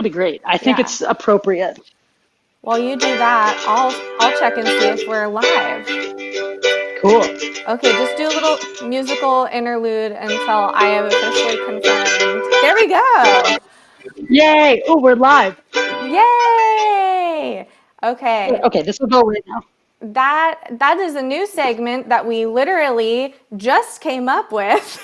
That'd be great. I think Yeah. it's appropriate. While you do that, I'll check and see if we're live. Cool. Okay, just do a little musical interlude until I have officially confirmed. There we go. Yay. Oh, we're live. Yay! Okay. Okay, this will go right now. That is a new segment that we literally just came up with.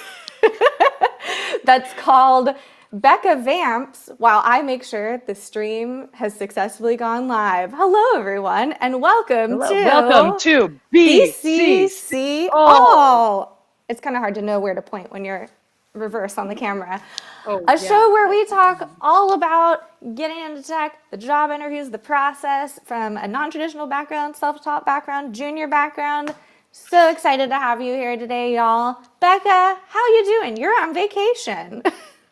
That's called Becca Vamps while I make sure the stream has successfully gone live. Hello everyone and welcome Hello. Welcome to to BCC. BCC Oh, All. It's kind of hard to know where to point when you're reverse on the camera. oh A yeah. show where we talk all about getting into tech, the job interviews, the process from a non-traditional background, self-taught background, junior background. So excited to have you here today, y'all. Becca, how you doing? You're on vacation.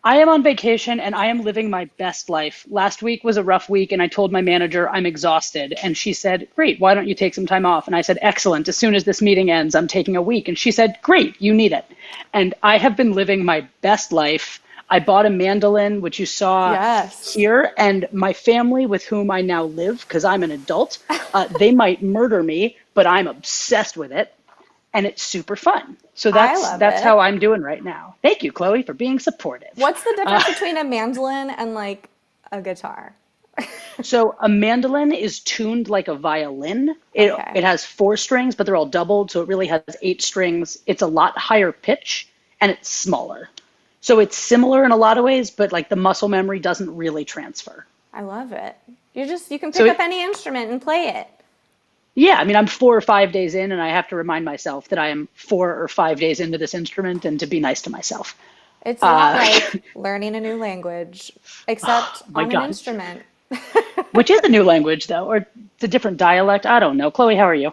I am on vacation and I am living my best life. Last week was a rough week and I told my manager I'm exhausted. And she said, great, why don't you take some time off? And I said, excellent. As soon as this meeting ends, I'm taking a week. And she said, great, you need it. And I have been living my best life. I bought a mandolin, which you saw Yes. here, and my family with whom I now live, because I'm an adult, they might murder me, but I'm obsessed with it. And it's super fun. So I that's love that's it. how I'm doing right now. Thank you, Chloe, for being supportive. What's the difference between a mandolin and like a guitar? So a mandolin is tuned like a violin. Okay. It has four strings, but they're all doubled, so it really has eight strings. It's a lot higher pitch and it's smaller. So it's similar in a lot of ways, but like the muscle memory doesn't really transfer. I love it. You can So pick up it, any instrument and play it. yeah, I mean, I'm 4 or 5 days in, and I have to remind myself that I am 4 or 5 days into this instrument and to be nice to myself. It's a lot Uh, like learning a new language, except my on an God. instrument. Which is a new language, though, or it's a different dialect. I don't know. Chloe, how are you?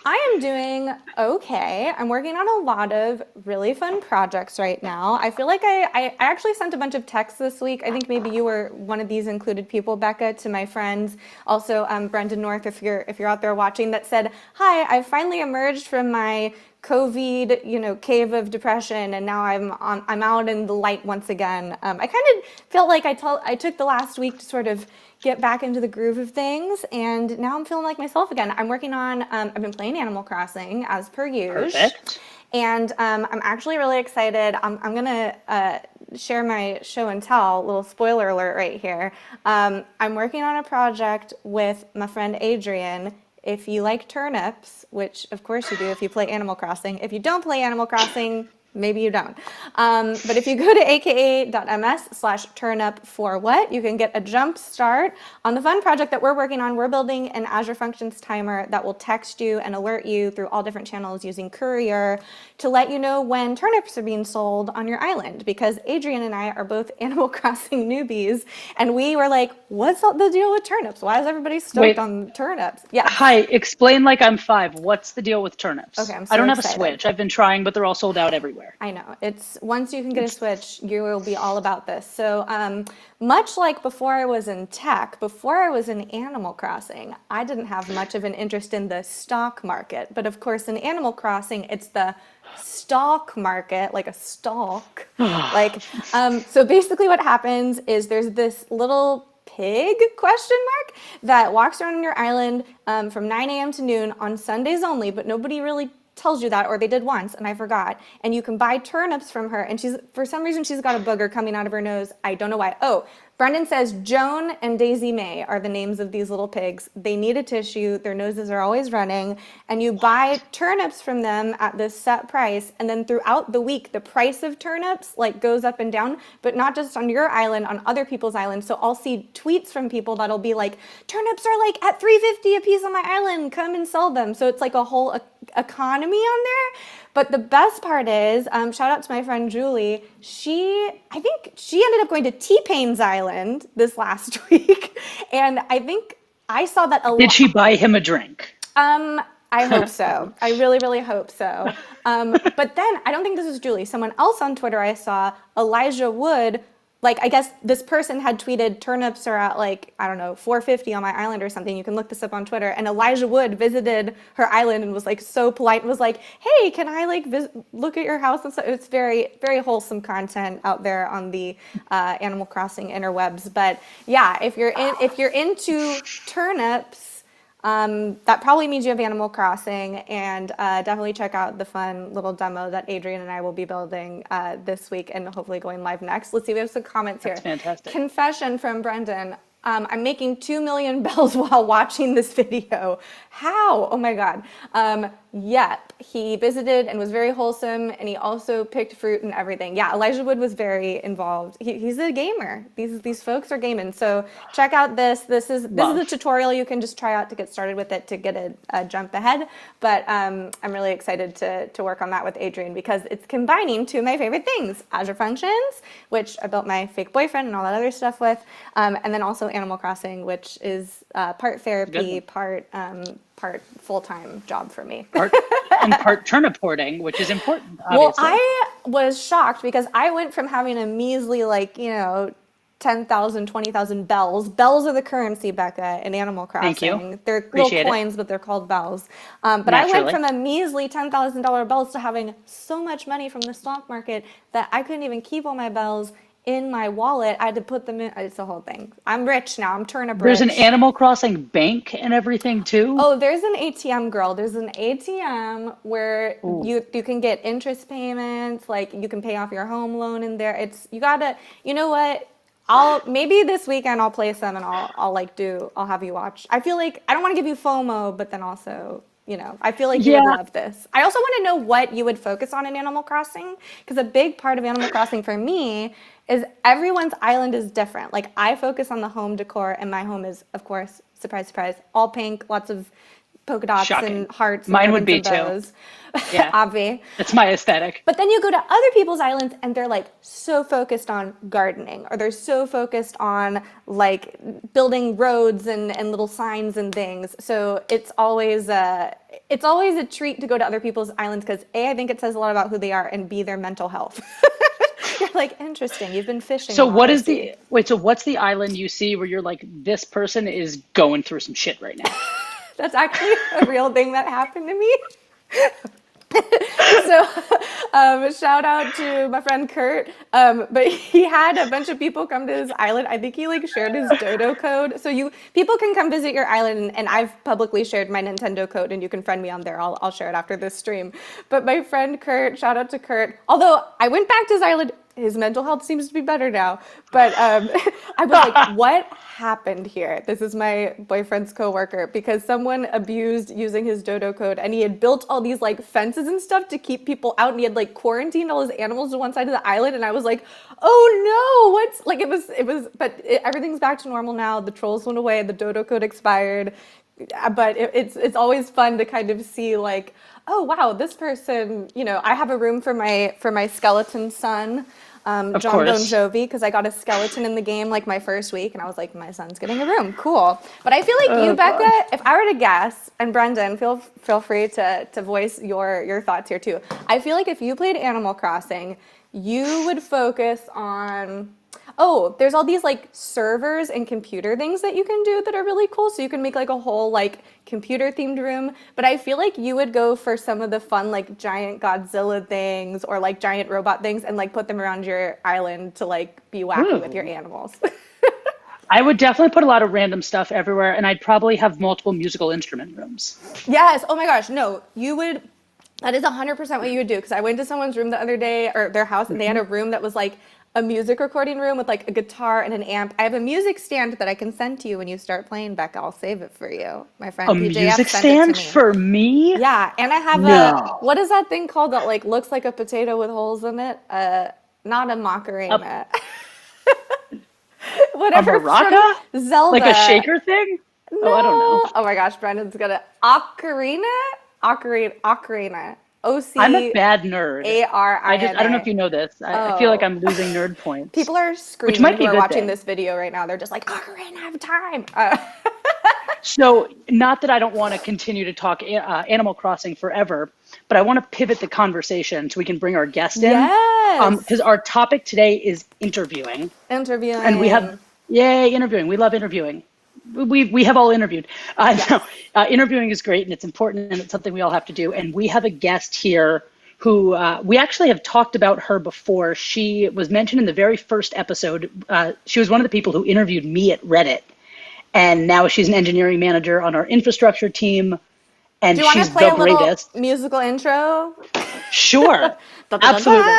I am doing okay. I'm working on a lot of really fun projects right now. I feel like I actually sent a bunch of texts this week. I think maybe you were one of these included people, Becca, to my friends. Also, Brendan North, if you're out there watching, that said, "Hi, I've finally emerged from my COVID, cave of depression, and now I'm out in the light once again." I kind of felt like I took the last week to sort of get back into the groove of things, and now I'm feeling like myself again. I'm working on. I've been playing Animal Crossing as per usual, Perfect. and I'm actually really excited. I'm gonna share my show and tell. Little spoiler alert right here. I'm working on a project with my friend Adrian. If you like turnips, which of course you do if you play Animal Crossing, if you don't play Animal Crossing, maybe you don't. But if you go to aka.ms/turnup for what, you can get a jump start on the fun project that we're working on. We're building an Azure Functions timer that will text you and alert you through all different channels using Courier to let you know when turnips are being sold on your island. Because Adrian and I are both Animal Crossing newbies, and we were like, what's the deal with turnips? Why is everybody stoked Wait, on turnips? Yes. hi, explain like I'm five. What's the deal with Okay, turnips? I'm I so don't have a excited. Switch. I've been trying, but they're all sold out everywhere. I know. It's once you can get a Switch, you will be all about this. So, much like before I was in tech, before I was in Animal Crossing, I didn't have much of an interest in the stock market. But of course, in Animal Crossing, it's the stock market, like a stalk. Like, so basically, what happens is there's this little pig question mark that walks around on your island from 9 a.m. to noon on Sundays only, but nobody really tells you that, or they did once and I forgot. And you can buy turnips from her, and she's for some reason she's got a booger coming out of her nose. I don't know why. Oh, Brendan says Joan and Daisy May are the names of these little pigs. They need a tissue. Their noses are always running. And you buy turnips from them at this set price. And then throughout the week, the price of turnips like goes up and down, but not just on your island, on other people's islands. So I'll see tweets from people that'll be like, turnips are like at $3.50 a piece on my island. Come and sell them. So it's like a whole economy on there. But the best part is, shout out to my friend Julie. I think she ended up going to T-Pain's Island this last week, and I think I saw that a Did lot. she buy him a drink? I hope so. I really, really hope so. But then I don't think this was Julie. Someone else on Twitter I saw, Elijah Wood, like, I guess this person had tweeted turnips are at like, I don't know, 450 on my island or something. You can look this up on Twitter. And Elijah Wood visited her island and was like so polite and was like, hey, can I like look at your house? And so it's very, very wholesome content out there on the Animal Crossing interwebs. But yeah, if you're into turnips, that probably means you have Animal Crossing, and definitely check out the fun little demo that Adrian and I will be building this week and hopefully going live next. Let's see, we have some comments here. That's fantastic. Confession from Brendan. I'm making 2 million bells while watching this video. How? Oh my God. Yep, he visited and was very wholesome, and he also picked fruit and everything. Yeah, Elijah Wood was very involved. He's a gamer. These folks are gaming. So check out this. This is a tutorial you can just try out to get started with it to get a jump ahead. But I'm really excited to work on that with Adrian because it's combining two of my favorite things: Azure Functions, which I built my fake boyfriend and all that other stuff with, and then also Animal Crossing, which is part therapy, part full-time job for me. Part turnip hoarding, which is important, obviously. Well, I was shocked because I went from having a measly, 10,000, 20,000 bells. Bells are the currency, Becca, in Animal Crossing. Thank you. They're Appreciate little coins, but they're called bells. But Naturally. I went from a measly $10,000 bells to having so much money from the stock market that I couldn't even keep all my bells in my wallet. I had to put them in. It's a whole thing. I'm rich now. I'm turnip rich. There's an Animal Crossing bank and everything too. Oh, there's an ATM, girl. There's an ATM where you can get interest payments. Like you can pay off your home loan in there. You know what? Maybe this weekend I'll play some and I'll have you watch. I feel like I don't want to give you FOMO, but then also, I feel like you would love this. I also want to know what you would focus on in Animal Crossing, because a big part of Animal Crossing for me is everyone's island is different. Like I focus on the home decor, and my home is, of course, surprise, surprise, all pink, lots of polka dots Shocking. and hearts. Mine and would be too. Yeah, obvi. It's my aesthetic. But then you go to other people's islands and they're like so focused on gardening, or they're so focused on like building roads and little signs and things. So it's always a treat to go to other people's islands because A, I think it says a lot about who they are, and B, their mental health. You're like, interesting. You've been fishing. So what's the island you see where you're like, this person is going through some shit right now? That's actually a real thing that happened to me. So shout out to my friend Kurt, but he had a bunch of people come to his island. I think he shared his dodo code, so people can come visit your island, and I've publicly shared my Nintendo code, and you can friend me on there. I'll share it after this stream. But my friend Kurt, shout out to Kurt, although I went back to his island, his mental health seems to be better now, but I was like, what happened here? This is my boyfriend's coworker, because someone abused using his dodo code, and he had built all these fences and stuff to keep people out, and he had quarantined all his animals to one side of the island, and I was like, oh no, but everything's back to normal now. The trolls went away, the dodo code expired, but it's always fun to kind of see oh wow, this person, I have a room for my skeleton son, John Bon Jovi, because I got a skeleton in the game my first week, and I was like, my son's getting a room, cool. But I feel like you, Becca, God. If I were to guess, and Brendan, feel free to voice your thoughts here too. I feel like if you played Animal Crossing, you would focus on, there's all these servers and computer things that you can do that are really cool. So you can make a whole computer themed room. But I feel like you would go for some of the fun giant Godzilla things or giant robot things and put them around your island to be wacky with your animals. I would definitely put a lot of random stuff everywhere, and I'd probably have multiple musical instrument rooms. Yes. Oh my gosh. No, you would. That is 100% what you would do. Because I went to someone's room the other day, or their house, and they had a room that was a music recording room with a guitar and an amp. I have a music stand that I can send to you when you start playing, Becca. I'll save it for you. My friend PJF music sent stand it to me. for me? Yeah, and I have what is that thing called that looks like a potato with holes in it? Not a Macarena. Whatever. A maraca? Zelda. Like a shaker thing? No. Oh, I don't know. Oh my gosh, Brendan's gonna Ocarina. I'm a bad nerd. A-R-I-N-A. I don't know if you know this. I feel like I'm losing nerd points. People are screaming who are watching this video right now. They're just like, Ocarina of Time. So, not that I don't want to continue to talk Animal Crossing forever, but I want to pivot the conversation so we can bring our guest in. Yes. Yes. Because our topic today is interviewing. Interviewing. And we have, yay, interviewing. We love interviewing. We have all interviewed. Yes. No, interviewing is great and it's important and it's something we all have to do. And we have a guest here who we actually have talked about her before. She was mentioned in the very first episode. She was one of the people who interviewed me at Reddit. And now she's an engineering manager on our infrastructure team. And Do you want she's to play the a little greatest. musical intro? Sure. Absolutely.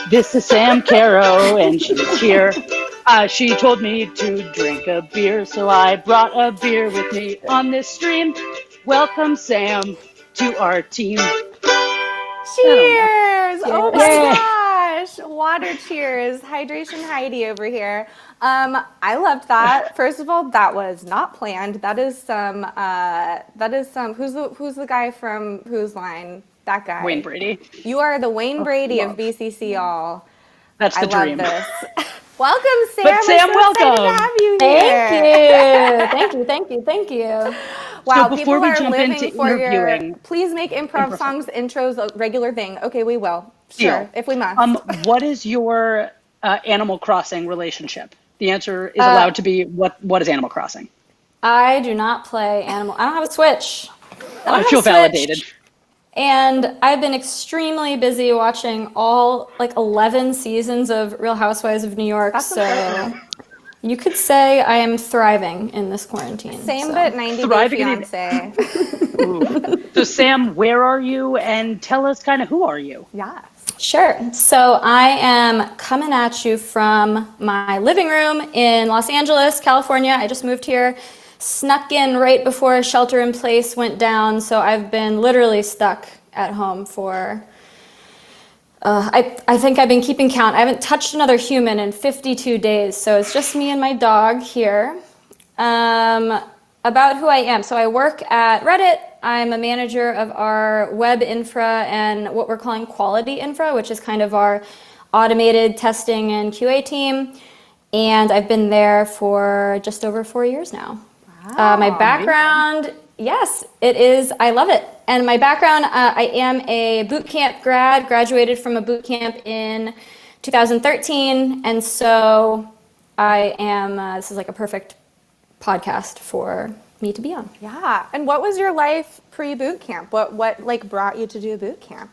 This is Sam Carow, and she's here. She told me to drink a beer, so I brought a beer with me on this stream. Welcome, Sam, to our team. Cheers! Oh my Yay. gosh! Water cheers. Hydration Heidi over here. I loved that. First of all, that was not planned. That is some. Who's the guy from Whose Line? That guy. Wayne Brady. You are the Wayne Brady love. of BCC, y'all. That's the dream. I love this. Welcome, Sam. But Sam, I'm so excited to welcome. have you here. Thank you. Wow, So before people we are jump living into for interviewing, your. Please make improv songs, intros a regular thing. Okay, we will. Sure, deal. if we must. What is your Animal Crossing relationship? The answer is allowed to be what is Animal Crossing? I do not play Animal. I don't have a Switch. I feel validated. And I've been extremely busy watching all 11 seasons of Real Housewives of New York. That's so important. you could say I am thriving in this quarantine. Same, so. but 90 Day Thriving in- Fiance. So Sam, where are you? And tell us kind of who are you? Yes. Sure. So I am coming at you from my living room in Los Angeles, California. I just moved here. Snuck in right before shelter in place went down, so I've been literally stuck at home for, I think I've been keeping count. I haven't touched another human in 52 days, so it's just me and my dog here. About who I am. So I work at Reddit. I'm a manager of our web infra and what we're calling quality infra, which is kind of our automated testing and QA team. And I've been there for just over 4 years now. Wow. My background, yes, it is. I love it. And my background, I am a boot camp grad, graduated from a boot camp in 2013. And so I am, this is like a perfect podcast for me to be on. Yeah. And what was your life pre-boot camp? What brought you to do boot camp?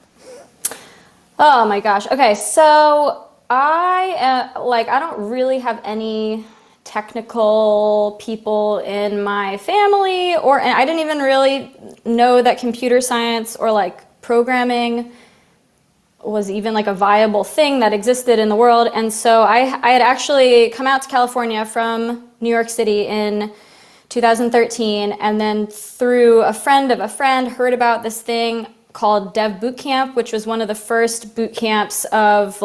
Oh my gosh. Okay, so I don't really have any technical people in my family, and I didn't even really know that computer science or programming was even a viable thing that existed in the world. And so I had actually come out to California from New York City in 2013, and then through a friend of a friend heard about this thing called Dev Boot Camp, which was one of the first boot camps of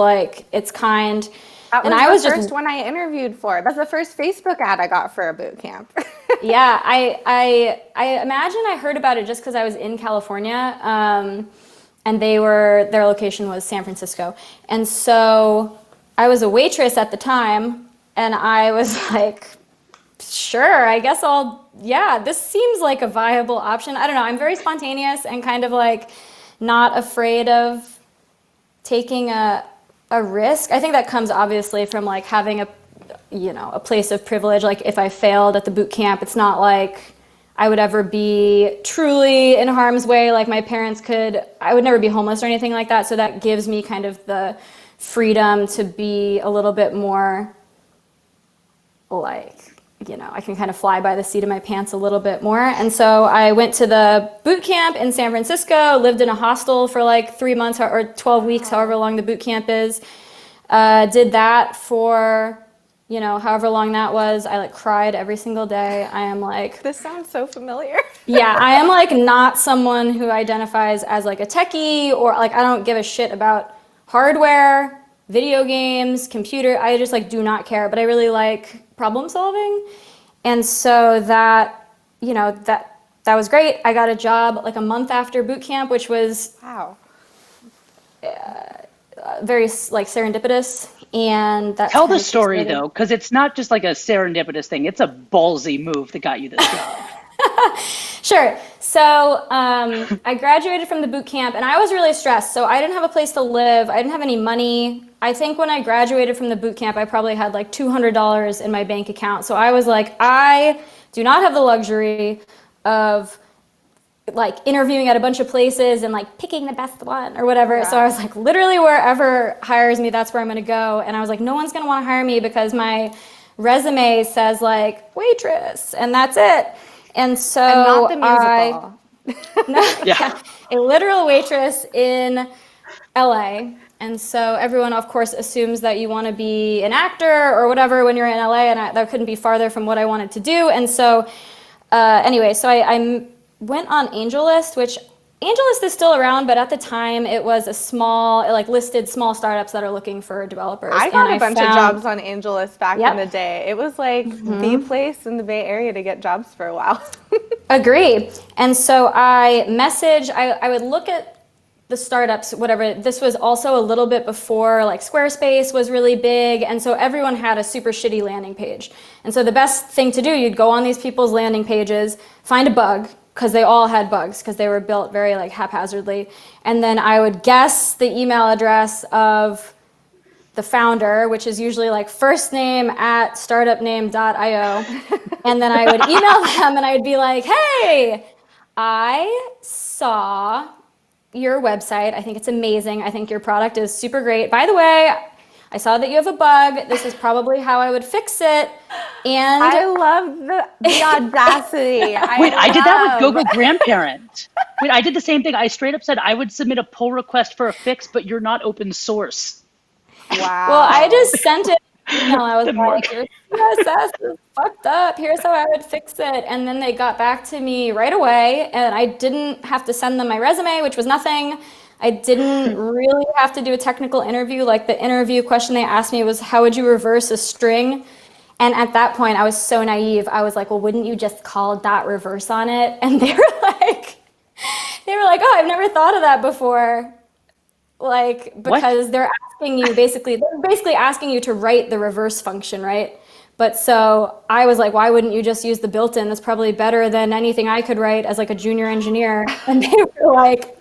its kind. That was and I was the just first one I interviewed for. That's the first Facebook ad I got for a boot camp. Yeah, I imagine I heard about it just because I was in California, and their location was San Francisco. And so I was a waitress at the time, and I was like, sure, I guess this seems like a viable option. I don't know, I'm very spontaneous and kind of not afraid of taking a risk. I think that comes obviously from having a place of privilege. If I failed at the boot camp, it's not like I would ever be truly in harm's way. My parents I would never be homeless or anything like that. So that gives me kind of the freedom to be a little bit more I can kind of fly by the seat of my pants a little bit more. And so I went to the boot camp in San Francisco, lived in a hostel for 3 months or 12 weeks, however long the boot camp is. Did that for, however long that was. I cried every single day. I am This sounds so familiar. yeah, I am not someone who identifies as a techie or I don't give a shit about hardware, video games, computer. I just do not care, but I really like problem solving. And so that, that was great. I got a job a month after boot camp, which was Wow. very serendipitous. And that Tell the story though, because it's not just a serendipitous thing. It's a ballsy move that got you this job. Sure. So I graduated from the boot camp and I was really stressed. So I didn't have a place to live. I didn't have any money. I think when I graduated from the boot camp, I probably had like $200 in my bank account. So I was like, I do not have the luxury of like interviewing at a bunch of places and like picking the best one or whatever. Yeah. So I was like, literally wherever hires me, that's where I'm going to go. And I was like, no one's going to want to hire me because my resume says like waitress and that's it. And so and not the musical. Yeah, a literal waitress in LA. And so everyone, of course, assumes that you want to be an actor or whatever when you're in LA, and that couldn't be farther from what I wanted to do. And so anyway, so I went on AngelList, which AngelList is still around, but at the time it was a small, like listed small startups that are looking for developers. I got a bunch of jobs on AngelList back in the day. It was like the place in the Bay Area to get jobs for a while. Agree. And so I would look at the startups, whatever. This was also a little bit before like Squarespace was really big. And so everyone had a super shitty landing page. And so the best thing to do, you'd go on these people's landing pages, find a bug, because they all had bugs because they were built very like haphazardly. And then I would guess the email address of the founder, which is usually like first name at startupname.io. And then I would email them and I would be like, hey, I saw your website. I think it's amazing. I think your product is super great. By the way, I saw that you have a bug. This is probably how I would fix it. And I love the audacity. I did that with Google Grandparent. I did the same thing. I straight up said I would submit a pull request for a fix, but you're not open source. Wow. Well, I just sent it. I was like, your CSS is fucked up. Here's how I would fix it. And then they got back to me right away, and I didn't have to send them my resume, which was nothing. I didn't really have to do a technical interview. Like the interview question they asked me was, how would you reverse a string? And at that point, I was so naive. I was like, well, wouldn't you just call .reverse on it? And they were like, oh, I've never thought of that before. Like, because they're basically asking you to write the reverse function, right? But so I was like, why wouldn't you just use the built-in? That's probably better than anything I could write as like a junior engineer. And they were like,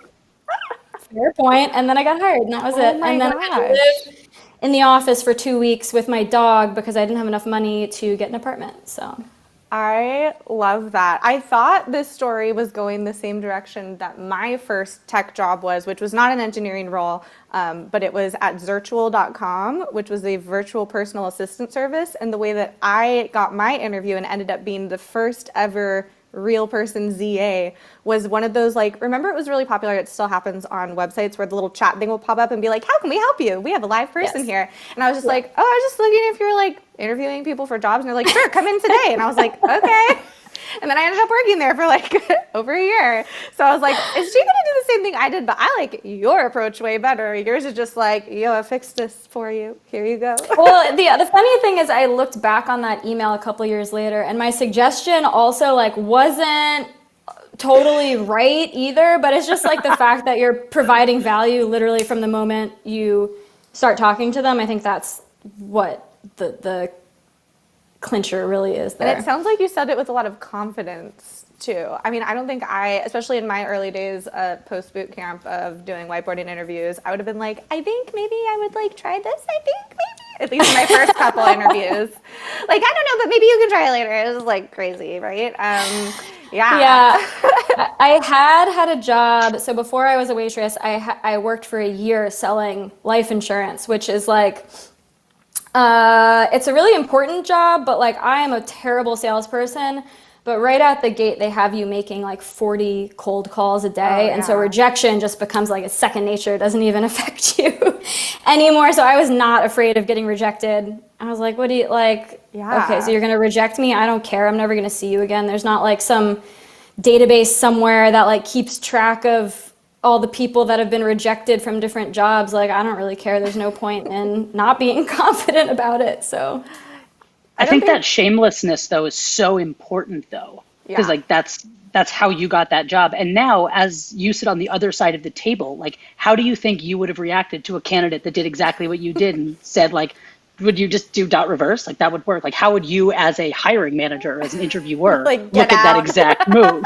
fair point. And then I got hired and that was it. And then I had to live in the office for 2 weeks with my dog because I didn't have enough money to get an apartment. So I love that. I thought this story was going the same direction that my first tech job was, which was not an engineering role, but it was at Zirtual.com, which was a virtual personal assistant service. And the way that I got my interview and ended up being the first ever real person ZA was one of those, like, remember it was really popular, it still happens on websites where the little chat thing will pop up and be like, how can we help you? We have a live person here. And I was just like, oh, I was just looking if you're like interviewing people for jobs. And they're like, sure, come in today. And I was like, okay. And then I ended up working there for like over a year. So I was like, is she going to do the same thing I did? But I like your approach way better. Yours is just like, yo, I fixed this for you. Here you go. Well, the funny thing is I looked back on that email a couple years later and my suggestion also like wasn't totally right either, but it's just like the fact that you're providing value literally from the moment you start talking to them. I think that's what the clincher really is there. And it sounds like you said it with a lot of confidence too. I mean, I don't think especially in my early days post boot camp of doing whiteboarding interviews, I would have been like, I think maybe I would like try this. I think maybe, at least in my first couple interviews. Like, I don't know, but maybe you can try it later. It was like crazy, right? Yeah. I had a job. So before I was a waitress, I worked for a year selling life insurance, which is like, it's a really important job, but like I am a terrible salesperson. But right out the gate, they have you making like 40 cold calls a day. And so rejection just becomes like a second nature. It doesn't even affect you anymore. So I was not afraid of getting rejected. I was like, what do you like? Yeah. Okay, so you're going to reject me? I don't care. I'm never going to see you again. There's not like some database somewhere that like keeps track of all the people that have been rejected from different jobs. Like, I don't really care. There's no point in not being confident about it. So I think that shamelessness though is so important though, because like that's how you got that job. And now as you sit on the other side of the table, like how do you think you would have reacted to a candidate that did exactly what you did and said like, would you just do dot reverse? Like that would work. Like how would you as a hiring manager, as an interviewer, Like, look get at that out. exact move?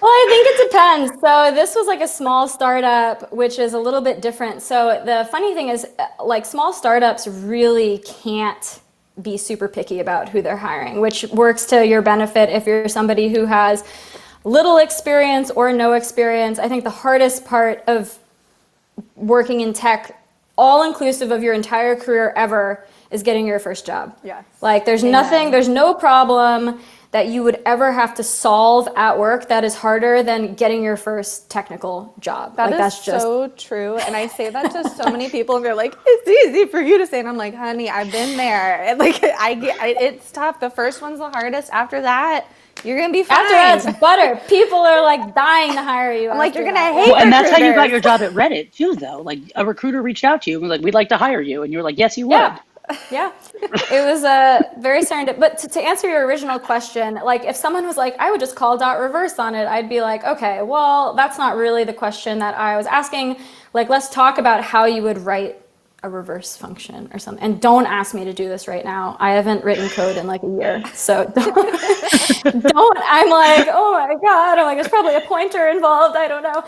Well, I think it depends. So this was like a small startup, which is a little bit different. So the funny thing is, like small startups really can't be super picky about who they're hiring, which works to your benefit if you're somebody who has little experience or no experience. I think the hardest part of working in tech, all inclusive of your entire career ever, is getting your first job. Yes. Like there's nothing, there's no problem that you would ever have to solve at work that is harder than getting your first technical job. That like is that's just so true. And I say that to so many people and they're like, it's easy for you to say. And I'm like, honey, I've been there. And like, it's tough. The first one's the hardest. After that, you're going to be fine. after that it's butter. People are like dying to hire you. I'm like, you're going to that. hate Well, and that's how you got recruiters. your job at Reddit too, though. Like a recruiter reached out to you and was like, "We'd like to hire you," and you were like, "Yes, you would." Yeah. Yeah, it was very serendipitous. But to answer your original question, like if someone was like, I would just call dot reverse on it, I'd be like, okay, well, that's not really the question that I was asking. Like, let's talk about how you would write a reverse function or something. And don't ask me to do this right now. I haven't written code in like a year. So don't I'm like, oh my God. I'm like, there's probably a pointer involved. I don't know.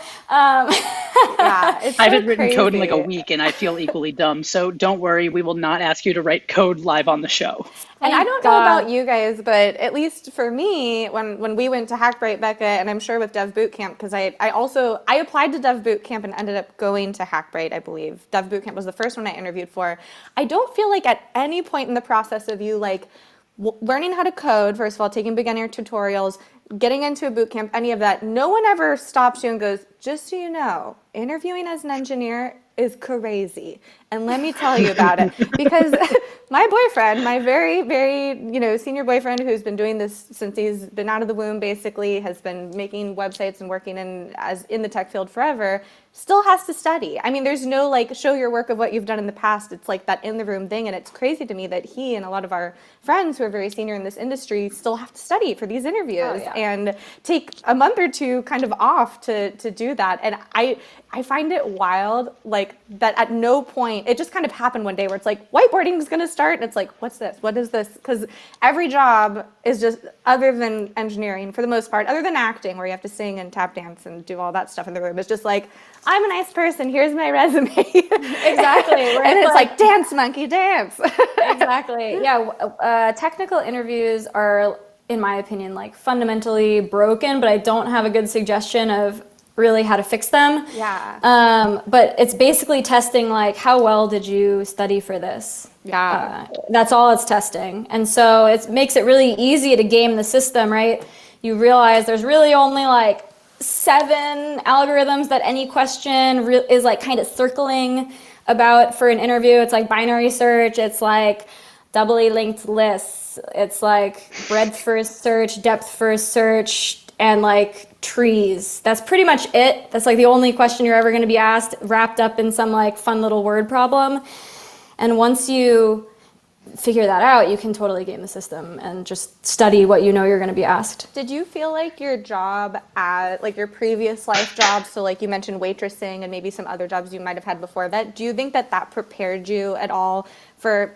Yeah, it's I so haven't written code in like a crazy. week, and I feel equally dumb. So don't worry, we will not ask you to write code live on the show. And I Thank don't know God. about you guys, but at least for me, when we went to Hackbright, Becca, and I'm sure with Dev Bootcamp, because I applied to Dev Bootcamp and ended up going to Hackbright, I believe. Dev Bootcamp was the first one I interviewed for. I don't feel like at any point in the process of you like learning how to code, first of all, taking beginner tutorials, getting into a boot camp, any of that, no one ever stops you and goes, just so you know, interviewing as an engineer is crazy. And let me tell you about it. Because my boyfriend, my very, very, senior boyfriend who's been doing this since he's been out of the womb, basically, has been making websites and working in the tech field forever, still has to study. I mean, there's no like show your work of what you've done in the past. It's like that in the room thing. And it's crazy to me that he and a lot of our friends who are very senior in this industry still have to study for these interviews and take a month or two kind of off to do that. And I find it wild, like that at no point, it just kind of happened one day where it's like, whiteboarding is going to start. And it's like, what's this? What is this? Because every job is just, other than engineering, for the most part, other than acting, where you have to sing and tap dance and do all that stuff in the room, it's just like, I'm a nice person, here's my resume. Exactly. And it's like, dance, monkey, dance. Exactly. Yeah. Technical interviews are, in my opinion, like fundamentally broken, but I don't have a good suggestion of really how to fix them. Yeah. But it's basically testing like, how well did you study for this? Yeah. That's all it's testing. And so it makes it really easy to game the system, right? You realize there's really only like 7 algorithms that any question is like kind of circling about for an interview. It's like binary search. It's like doubly linked lists. It's like breadth first search, depth first search, and like trees. That's pretty much it. That's like the only question you're ever going to be asked, wrapped up in some like fun little word problem. And once you figure that out, you can totally game the system and just study what you know you're going to be asked. Did you feel like your job at like your previous life job, so like you mentioned waitressing and maybe some other jobs you might have had before that, do you think that prepared you at all for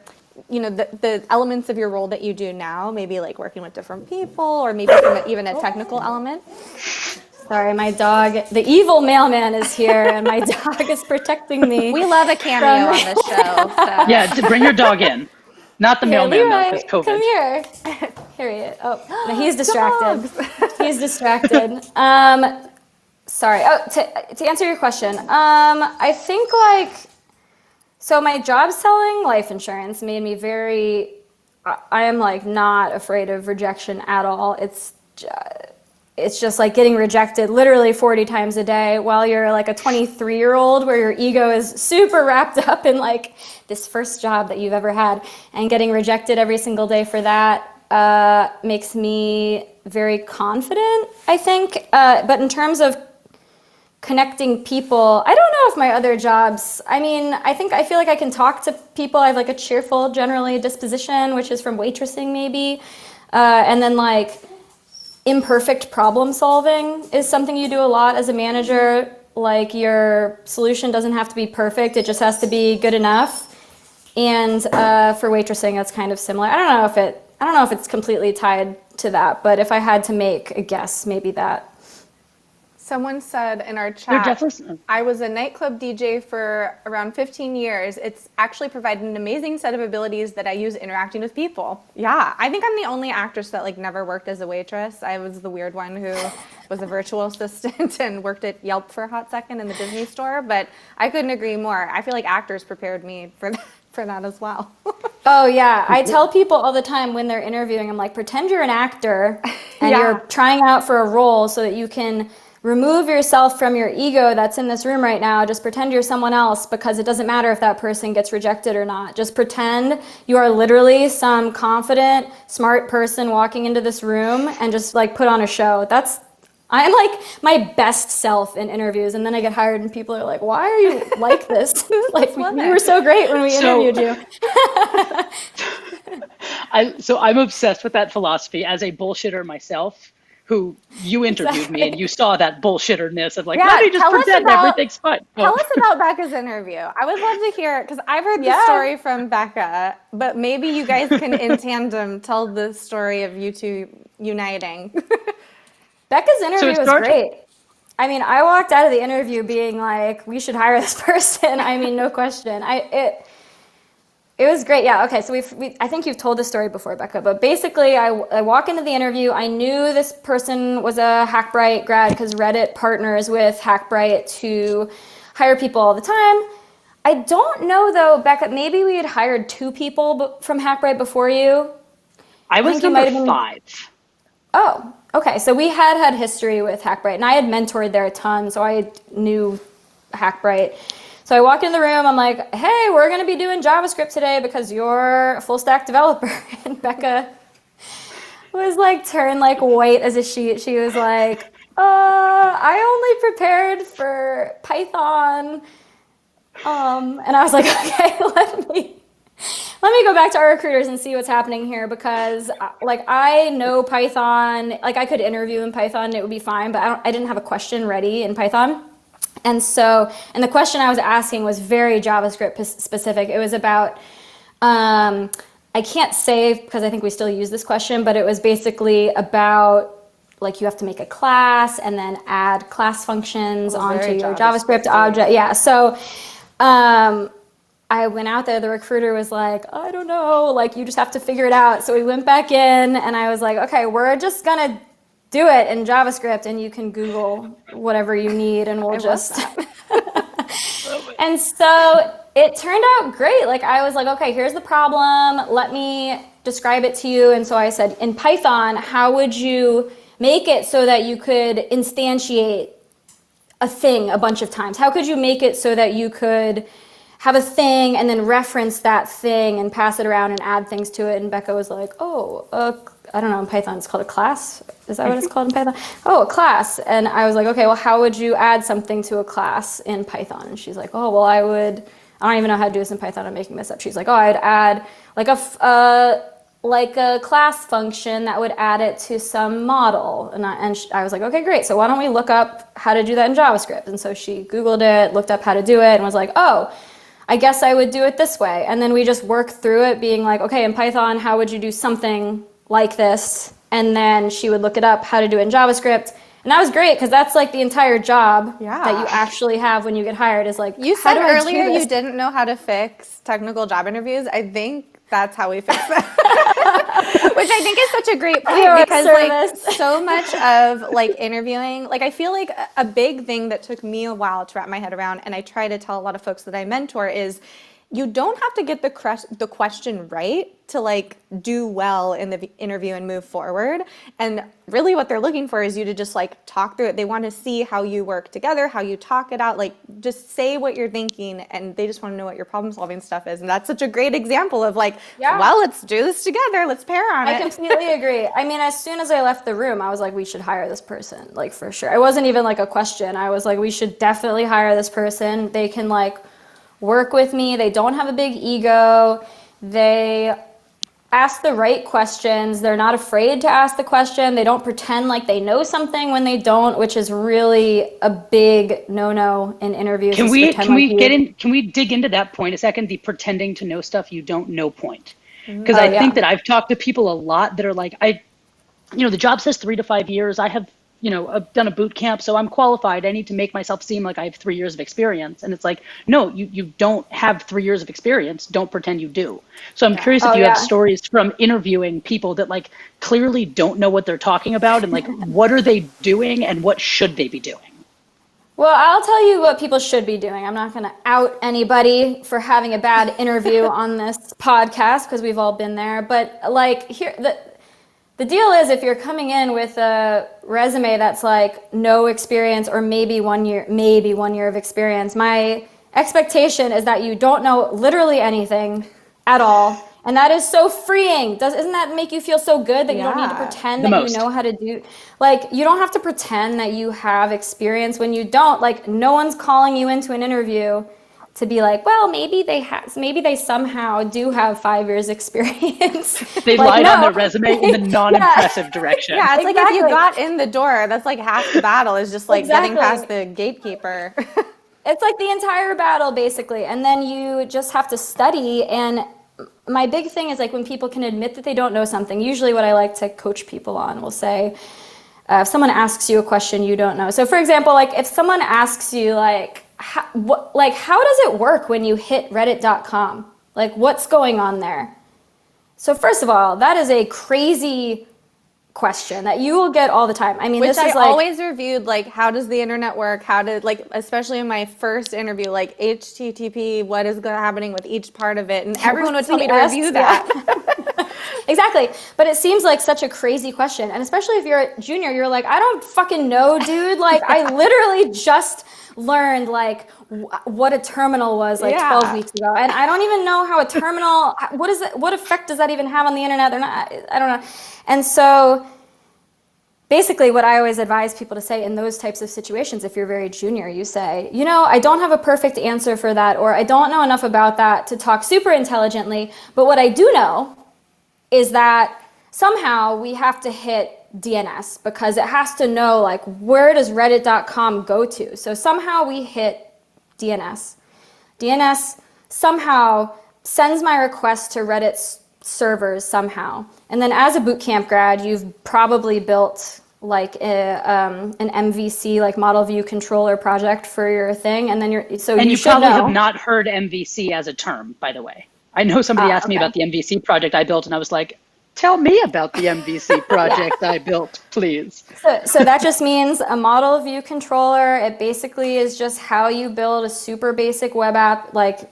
the elements of your role that you do now, maybe like working with different people or maybe even a technical element? Sorry, my dog, the evil mailman is here and my dog is protecting me. We love a cameo on this show. So. Yeah, to bring your dog in. Not the mailman, though, Leroy, because COVID. come here. Here he is. Oh, no, he's distracted. He's distracted. Sorry. Oh, to answer your question, I think so my job selling life insurance made me I am like not afraid of rejection at all. It's just like getting rejected literally 40 times a day while you're like a 23-year-old where your ego is super wrapped up in like this first job that you've ever had, and getting rejected every single day for that makes me very confident, I think. But in terms of connecting people, I don't know if my other jobs, I feel like I can talk to people. I have like a cheerful, generally disposition, which is from waitressing maybe. And then like imperfect problem solving is something you do a lot as a manager. Like your solution doesn't have to be perfect. It just has to be good enough. And for waitressing, that's kind of similar. I don't know if it's completely tied to that, but if I had to make a guess, maybe that. Someone said in our They're chat, definitely. I was a nightclub DJ for around 15 years. It's actually provided an amazing set of abilities that I use interacting with people. Yeah, I think I'm the only actress that like never worked as a waitress. I was the weird one who was a virtual assistant and worked at Yelp for a hot second in the Disney store, but I couldn't agree more. I feel like actors prepared me for that as well. Oh yeah, I tell people all the time when they're interviewing, I'm like, pretend you're an actor and Yeah. you're trying out for a role so that you can remove yourself from your ego that's in this room right now. Just pretend you're someone else, because it doesn't matter if that person gets rejected or not. Just pretend you are literally some confident, smart person walking into this room and just like put on a show. I'm like my best self in interviews, and then I get hired and people are like, why are you like this? Like, you were so great when we interviewed you. So I'm obsessed with that philosophy as a bullshitter myself, who you interviewed me and you saw that bullshitterness of like, Yeah, let me just tell us pretend about- everything's fine. Tell us about Becca's interview. I would love to hear it because I've heard the story from Becca, but maybe you guys can in tandem tell the story of you two uniting. Becca's interview was starts- great. I mean, I walked out of the interview being like, we should hire this person. I mean, no question. It was great. Yeah. Okay. So I think you've told this story before, Becca, but basically I walk into the interview. I knew this person was a Hackbright grad because Reddit partners with Hackbright to hire people all the time. I don't know though, Becca, maybe we had hired 2 people from Hackbright before you. I was think you might have number been- 5. Oh, okay. So we had history with Hackbright, and I had mentored there a ton, so I knew Hackbright. So I walk in the room, I'm like, hey, we're going to be doing JavaScript today because you're a full stack developer. And Becca was like, turned like white as a sheet. She was like, I only prepared for Python. And I was like, okay, let me go back to our recruiters and see what's happening here, because like I know Python, like I could interview in Python and it would be fine, but I didn't have a question ready in Python. And the question I was asking was very JavaScript specific. It was about, I can't say because I think we still use this question, but it was basically about like you have to make a class and then add class functions onto your JavaScript object. Yeah. So I went out there, the recruiter was like, I don't know, like you just have to figure it out. So we went back in and I was like, okay, we're just gonna do it in JavaScript and you can Google whatever you need and we'll just. And so it turned out great. Like I was like, okay, here's the problem. Let me describe it to you. And so I said, in Python, how would you make it so that you could instantiate a thing a bunch of times? How could you make it so that you could have a thing and then reference that thing and pass it around and add things to it? And Becca was like, I don't know, in Python it's called a class. Is that what it's called in Python? Oh, a class. And I was like, okay, well, how would you add something to a class in Python? And she's like, oh, well, I don't even know how to do this in Python. I'm making this up. She's like, oh, I'd add like a class function that would add it to some model. And I was like, okay, great. So why don't we look up how to do that in JavaScript? And so she Googled it, looked up how to do it, and was like, oh, I guess I would do it this way. And then we just worked through it being like, okay, in Python, how would you do something like this? And then she would look it up how to do it in JavaScript. And that was great because that's like the entire job that you actually have when you get hired is like, you said earlier you didn't know how to fix technical job interviews. I think that's how we fix that. Which I think is such a great point because like so much of like interviewing, like I feel like a big thing that took me a while to wrap my head around, and I try to tell a lot of folks that I mentor, is you don't have to get the question right to like do well in the interview and move forward. And really what they're looking for is you to just like talk through it. They want to see how you work together, how you talk it out, like just say what you're thinking, and they just want to know what your problem solving stuff is. And that's such a great example of like, well, let's do this together. Let's pair on it. I completely agree. I mean, as soon as I left the room, I was like, we should hire this person, like for sure. It wasn't even like a question. I was like, we should definitely hire this person. They can like work with me. They don't have a big ego. They ask the right questions. They're not afraid to ask the question. They don't pretend like they know something when they don't, which is really a big no-no in interviews. Can is to we pretend like you. can we dig into that point a second? The pretending to know stuff you don't know point. Because Oh I think yeah. that I've talked to people a lot that are like, the job says 3 to 5 years. I have, I've done a boot camp, so I'm qualified. I need to make myself seem like I have 3 years of experience. And it's like, no, you don't have 3 years of experience. Don't pretend you do. So I'm curious if Oh you have yeah. stories from interviewing people that like clearly don't know what they're talking about and like, what are they doing and what should they be doing? Well, I'll tell you what people should be doing. I'm not going to out anybody for having a bad interview on this podcast because we've all been there. But like here, the deal is if you're coming in with a resume that's like no experience or maybe 1 year of experience, my expectation is that you don't know literally anything at all. And that is so freeing. Doesn't that make you feel so good that you don't need to Yeah. pretend The that you most. know how to do, like, you don't have to pretend that you have experience when you don't. Like, no one's calling you into an interview to be like, well, maybe they somehow do have 5 years experience. They Like, lied on no. their resume in the Yeah, non-impressive direction. Yeah, it's like if you exactly. got in the door, that's like half the battle is just like getting past Exactly. the gatekeeper. It's like the entire battle, basically. And then you just have to study. And my big thing is like when people can admit that they don't know something, usually what I like to coach people on will say, if someone asks you a question you don't know. So for example, like if someone asks you how does it work when you hit reddit.com? Like what's going on there? So first of all, that is a crazy question that you will get all the time. I mean, Which this I is like, always reviewed, like, how does the internet work? How did, like, especially in my first interview, like, HTTP, what is happening with each part of it? And everyone would tell me to review that. exactly. But it seems like such a crazy question. And especially if you're a junior, you're like, I don't fucking know, dude. Like, I literally just learned, like, what a terminal was like 12 weeks ago. And I don't even know how a terminal, what effect does that even have on the internet? I don't know. And so basically what I always advise people to say in those types of situations, if you're very junior, you say, I don't have a perfect answer for that, or I don't know enough about that to talk super intelligently. But what I do know is that somehow we have to hit DNS because it has to know, like, where does reddit.com go to? So somehow we hit DNS. DNS somehow sends my request to Reddit's servers somehow. And then as a bootcamp grad, you've probably built like an MVC, like model view controller project for your thing. And then you should probably know. have not heard MVC as a term, by the way. I know somebody asked me about the MVC project I built, and I was like, tell me about the MVC project I built, please. So that just means a model view controller. It basically is just how you build a super basic web app, like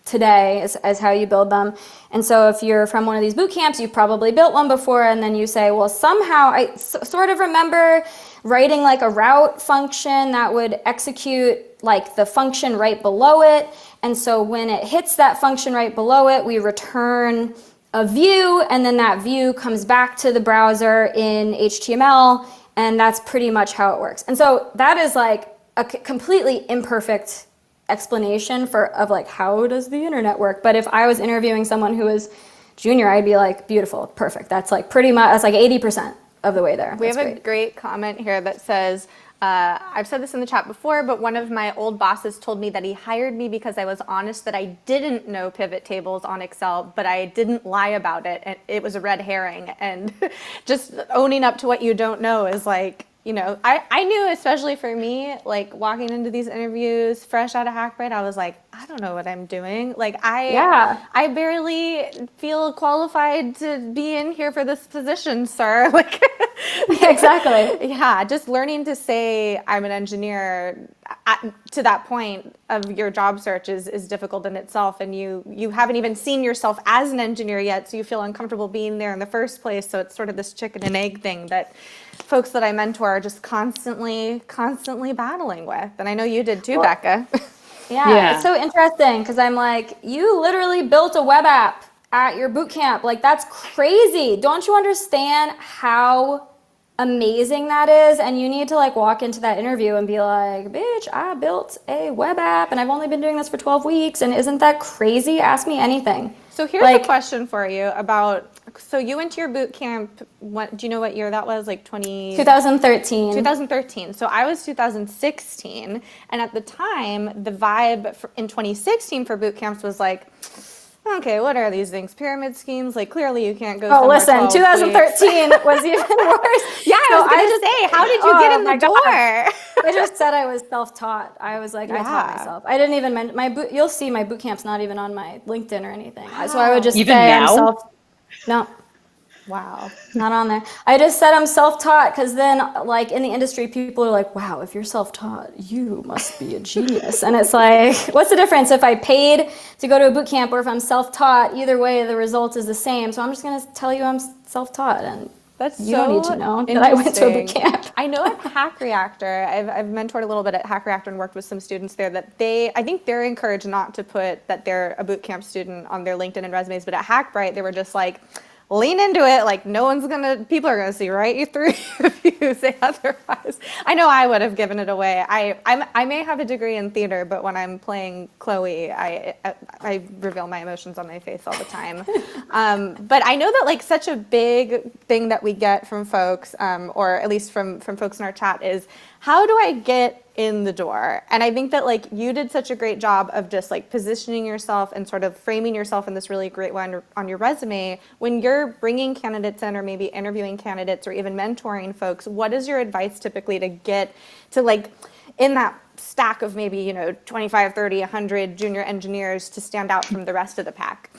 today is how you build them. And so if you're from one of these boot camps, you've probably built one before, and then you say, well, somehow I sort of remember writing like a route function that would execute like the function right below it. And so when it hits that function right below it, we return a view, and then that view comes back to the browser in HTML, and that's pretty much how it works. And so that is like a completely imperfect explanation of like, how does the internet work? But if I was interviewing someone who was junior, I'd be like, beautiful, perfect. That's like pretty much, that's like 80% of the way there. We have a great comment here that says, I've said this in the chat before, but one of my old bosses told me that he hired me because I was honest that I didn't know pivot tables on Excel, but I didn't lie about it. And it was a red herring. And just owning up to what you don't know is like, I knew, especially for me, like walking into these interviews fresh out of Hackbrain, I was like, I don't know what I'm doing. Like I barely feel qualified to be in here for this position, sir. Like exactly. Yeah, just learning to say I'm an engineer to that point of your job search is difficult in itself, and you haven't even seen yourself as an engineer yet, so you feel uncomfortable being there in the first place. So it's sort of this chicken and egg thing that folks that I mentor are just constantly battling with. And I know you did too, Becca. Yeah, it's so interesting because I'm like, you literally built a web app at your boot camp. Like, that's crazy. Don't you understand how amazing that is? And you need to like walk into that interview and be like, bitch, I built a web app and I've only been doing this for 12 weeks. And isn't that crazy? Ask me anything. So here's a question for you about, so you went to your boot camp, what, do you know what year that was? Like 2013. 2013. So I was 2016. And at the time, the vibe in 2016 for boot camps was like, okay, what are these things? Pyramid schemes? Like, clearly you can't go Oh, somewhere listen, 2013 was even worse. Yeah, I was going to say, how did you get in the door? I just said I was self-taught. I was like, I taught myself. I didn't even you'll see my boot camp's not even on my LinkedIn or anything. Wow. So I would just even say now? No. Wow. Not on there. I just said I'm self-taught because then, like, in the industry, people are like, wow, if you're self-taught, you must be a genius. And it's like, what's the difference if I paid to go to a boot camp or if I'm self-taught? Either way, the result is the same. So I'm just going to tell you I'm self-taught, and you don't need to know that I went to a boot camp. I know at Hack Reactor, I've mentored a little bit at Hack Reactor and worked with some students there that I think they're encouraged not to put that they're a boot camp student on their LinkedIn and resumes, but at Hackbright, they were just like, lean into it, like people are gonna see right through you if you say otherwise. I know I would have given it away. I may have a degree in theater, but when I'm playing Chloe, I reveal my emotions on my face all the time. But I know that like such a big thing that we get from folks, or at least from folks in our chat, is how do I get in the door? And I think that like you did such a great job of just like positioning yourself and sort of framing yourself in this really great way on your resume. When you're bringing candidates in or maybe interviewing candidates or even mentoring folks, what is your advice typically to get to like in that stack of maybe, 25, 30, 100 junior engineers to stand out from the rest of the pack?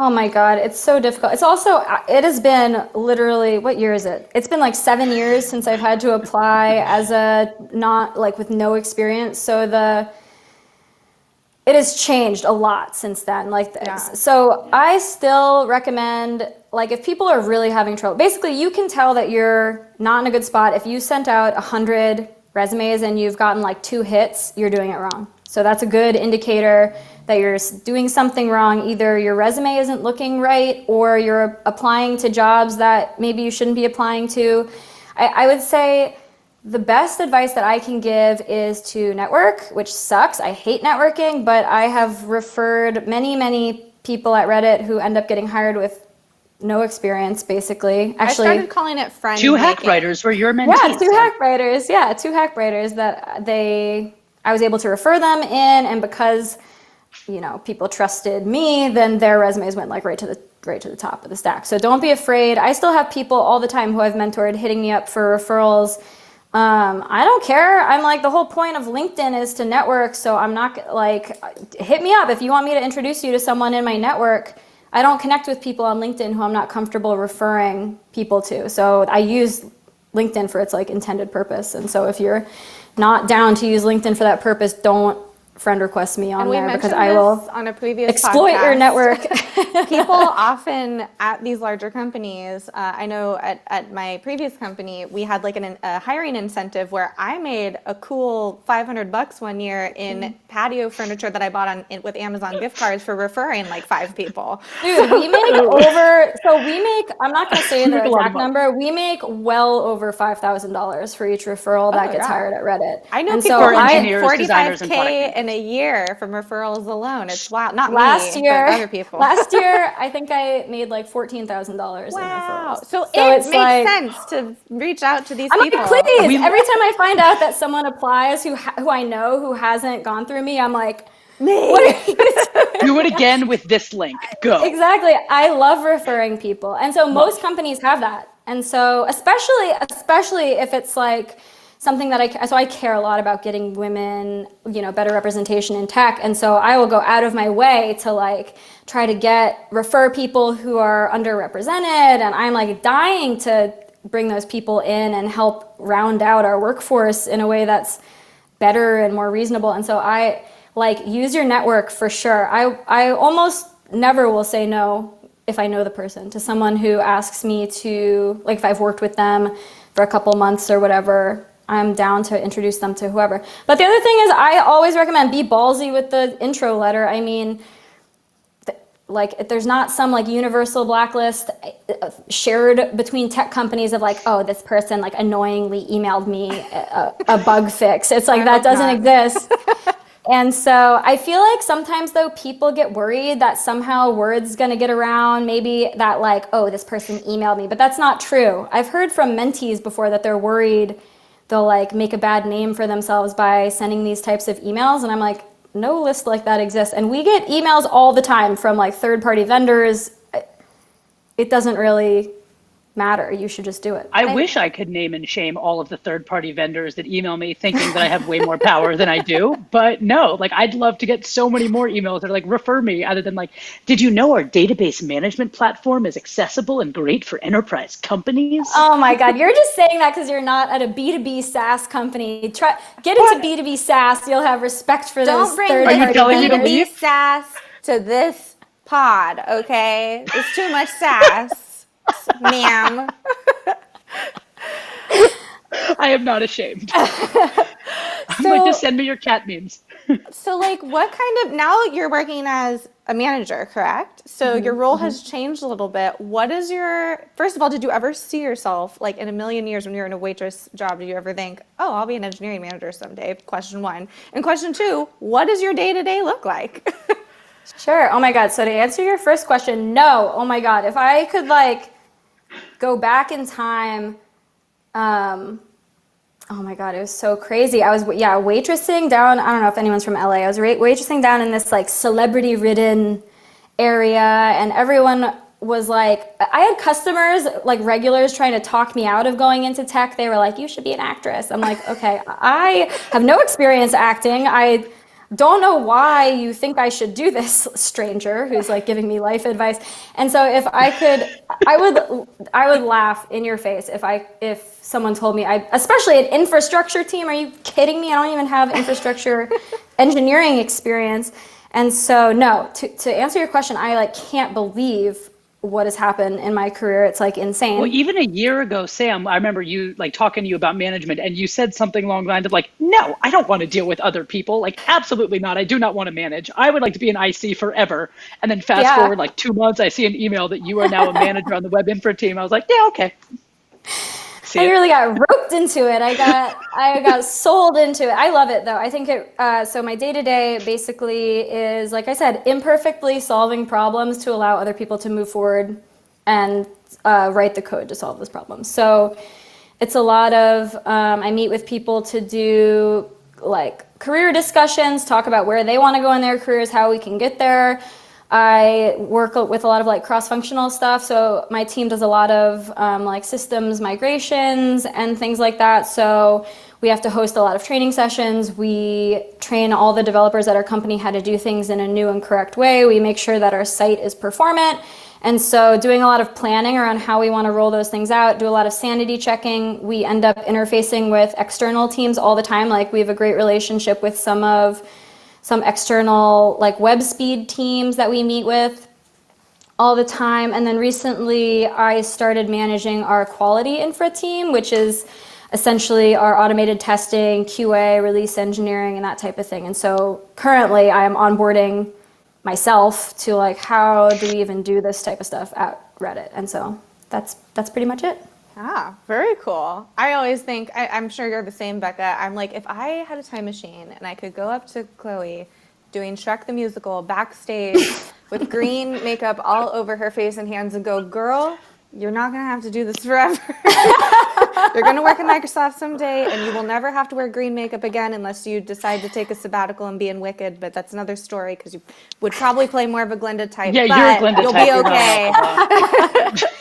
Oh my God, it's so difficult. It has been literally, what year is it? It's been like 7 years since I've had to apply as with no experience. So it has changed a lot since then. So I still recommend, like, if people are really having trouble, basically you can tell that you're not in a good spot. If you sent out 100 resumes and you've gotten like 2 hits, you're doing it wrong. So that's a good indicator that you're doing something wrong. Either your resume isn't looking right or you're applying to jobs that maybe you shouldn't be applying to. I would say the best advice that I can give is to network, which sucks. I hate networking, but I have referred many, many people at Reddit who end up getting hired with no experience, basically. Actually, I started calling it friend 2 hack writers were your mentees. Yeah, 2 hack writers. Yeah, 2 hack writers that I was able to refer them in, and because people trusted me, then their resumes went like right to the top of the stack. So don't be afraid. I still have people all the time who I've mentored hitting me up for referrals. I don't care. I'm like, the whole point of LinkedIn is to network. So I'm not like, hit me up if you want me to introduce you to someone in my network. I don't connect with people on LinkedIn who I'm not comfortable referring people to. So I use LinkedIn for its like intended purpose. And so if you're not down to use LinkedIn for that purpose, don't friend request me on there, because I will on a previous exploit podcast. your network. People often at these larger companies, I know at my previous company, we had like a hiring incentive where I made a cool $500 one year in patio furniture that I bought with Amazon gift cards for referring like 5 people. Dude, we make I'm not going to say the exact number, we make well over $5,000 for each referral that gets hired at Reddit. I know and people so make designers, and $45K in a year from referrals alone. It's wild. Not last me, year, but other people. Last year, I think I made like $14,000 in referrals. So it makes sense to reach out to these people. Like, please, every time I find out that someone applies who I know who hasn't gone through me, I'm like, what are you doing? Do it again with this link. Go. Exactly. I love referring people. And so most companies have that. And so especially if it's like something that I care a lot about getting women, better representation in tech. And so I will go out of my way to like try to refer people who are underrepresented. And I'm like dying to bring those people in and help round out our workforce in a way that's better and more reasonable. And so I like use your network for sure. I almost never will say no if I know the person to someone who asks me to, like if I've worked with them for a couple months or whatever, I'm down to introduce them to whoever. But the other thing is I always recommend be ballsy with the intro letter. I mean, like there's not some like universal blacklist shared between tech companies of like, oh, this person like annoyingly emailed me a bug fix. It's like that doesn't exist. And so I feel like sometimes though people get worried that somehow word's gonna get around, maybe that like, oh, this person emailed me, but that's not true. I've heard from mentees before that they're worried they'll like make a bad name for themselves by sending these types of emails. And I'm like, no list like that exists. And we get emails all the time from like third-party vendors. It doesn't really matter. You should just do it. I wish I could name and shame all of the third-party vendors that email me thinking that I have way more power than I do. But no, like I'd love to get so many more emails that are like, refer me, other than like, did you know our database management platform is accessible and great for enterprise companies? Oh my God, you're just saying that because you're not at a B2B SaaS company. Get into B2B SaaS, you'll have respect for those third-party vendors. telling me to B2B leave? SaaS to this pod, okay? It's too much SaaS, ma'am. I am not ashamed. I'm like, just send me your cat memes. So like what kind of, now you're working as a manager, correct? So your role has changed a little bit. What is your, first of all, did you ever see yourself like in a million years when you're in a waitress job, did you ever think, oh, I'll be an engineering manager someday? Question one. And question two, what does your day-to-day look like? Sure. Oh my God. So to answer your first question, no. Oh my God. If I could like go back in time, oh my God, it was so crazy. I was, waitressing down, I don't know if anyone's from LA. I was waitressing down in this like celebrity ridden area, and everyone was like, I had customers, like regulars, trying to talk me out of going into tech. They were like, you should be an actress. I'm like, okay, I have no experience acting. I don't know why you think I should do this, stranger who's like giving me life advice. And so if I could, I would laugh in your face if someone told me, especially an infrastructure team, are you kidding me? I don't even have infrastructure engineering experience. And so no, to answer your question, I like can't believe what has happened in my career. It's like insane. Well, even a year ago, Sam, I remember you like talking to you about management, and you said something along the lines of like, no, I don't want to deal with other people. Like, absolutely not. I do not want to manage. I would like to be an IC forever. And then fast forward like 2 months, I see an email that you are now a manager on the web infra team. I was like, yeah, okay. I really got roped into it. I got sold into it. I love it though. I think it, so my day-to-day basically is, like I said, imperfectly solving problems to allow other people to move forward and write the code to solve those problems. So it's a lot of, I meet with people to do like career discussions, talk about where they want to go in their careers, how we can get there. I work with a lot of like cross-functional stuff. So my team does a lot of like systems migrations and things like that. So we have to host a lot of training sessions. We train all the developers at our company how to do things in a new and correct way. We make sure that our site is performant. And so doing a lot of planning around how we want to roll those things out, do a lot of sanity checking. We end up interfacing with external teams all the time. Like we have a great relationship with some external like web speed teams that we meet with all the time. And then recently I started managing our quality infra team, which is essentially our automated testing, QA, release engineering, and that type of thing. And so currently I am onboarding myself to like, how do we even do this type of stuff at Reddit? And so that's pretty much it. Ah, very cool. I always think, I'm sure you're the same, Becca. I'm like, if I had a time machine and I could go up to Chloe doing Shrek the Musical backstage with green makeup all over her face and hands and go, girl, you're not going to have to do this forever. You're going to work at Microsoft someday and you will never have to wear green makeup again unless you decide to take a sabbatical and be in Wicked. But that's another story because you would probably play more of a Glenda type. Yeah, but you're a Glenda you'll type. Be okay.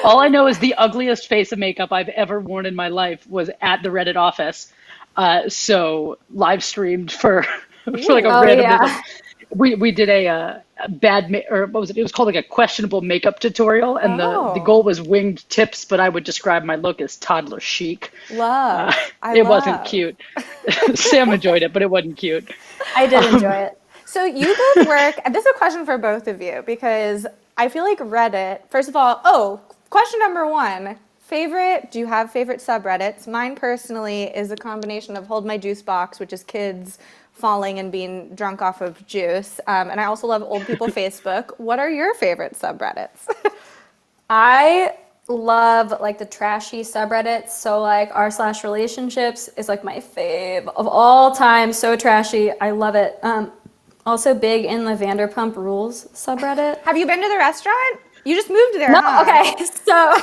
All I know is the ugliest face of makeup I've ever worn in my life was at the Reddit office. So live streamed for like a random. Yeah. We did a or what was it? It was called like a questionable makeup tutorial, and the goal was winged tips. But I would describe my look as toddler chic. Love. It wasn't cute. Sam enjoyed it, but it wasn't cute. I did enjoy it. So you both work, and this is a question for both of you, because I feel like Reddit, first of all, question number one, do you have favorite subreddits? Mine personally is a combination of Hold My Juice Box, which is kids falling and being drunk off of juice. And I also love Old People Facebook. What are your favorite subreddits? I love like the trashy subreddits. So like r/relationships is like my fave of all time. So trashy. I love it. Also big in the Vanderpump Rules subreddit. Have you been to the restaurant? You just moved there, No, huh? okay. So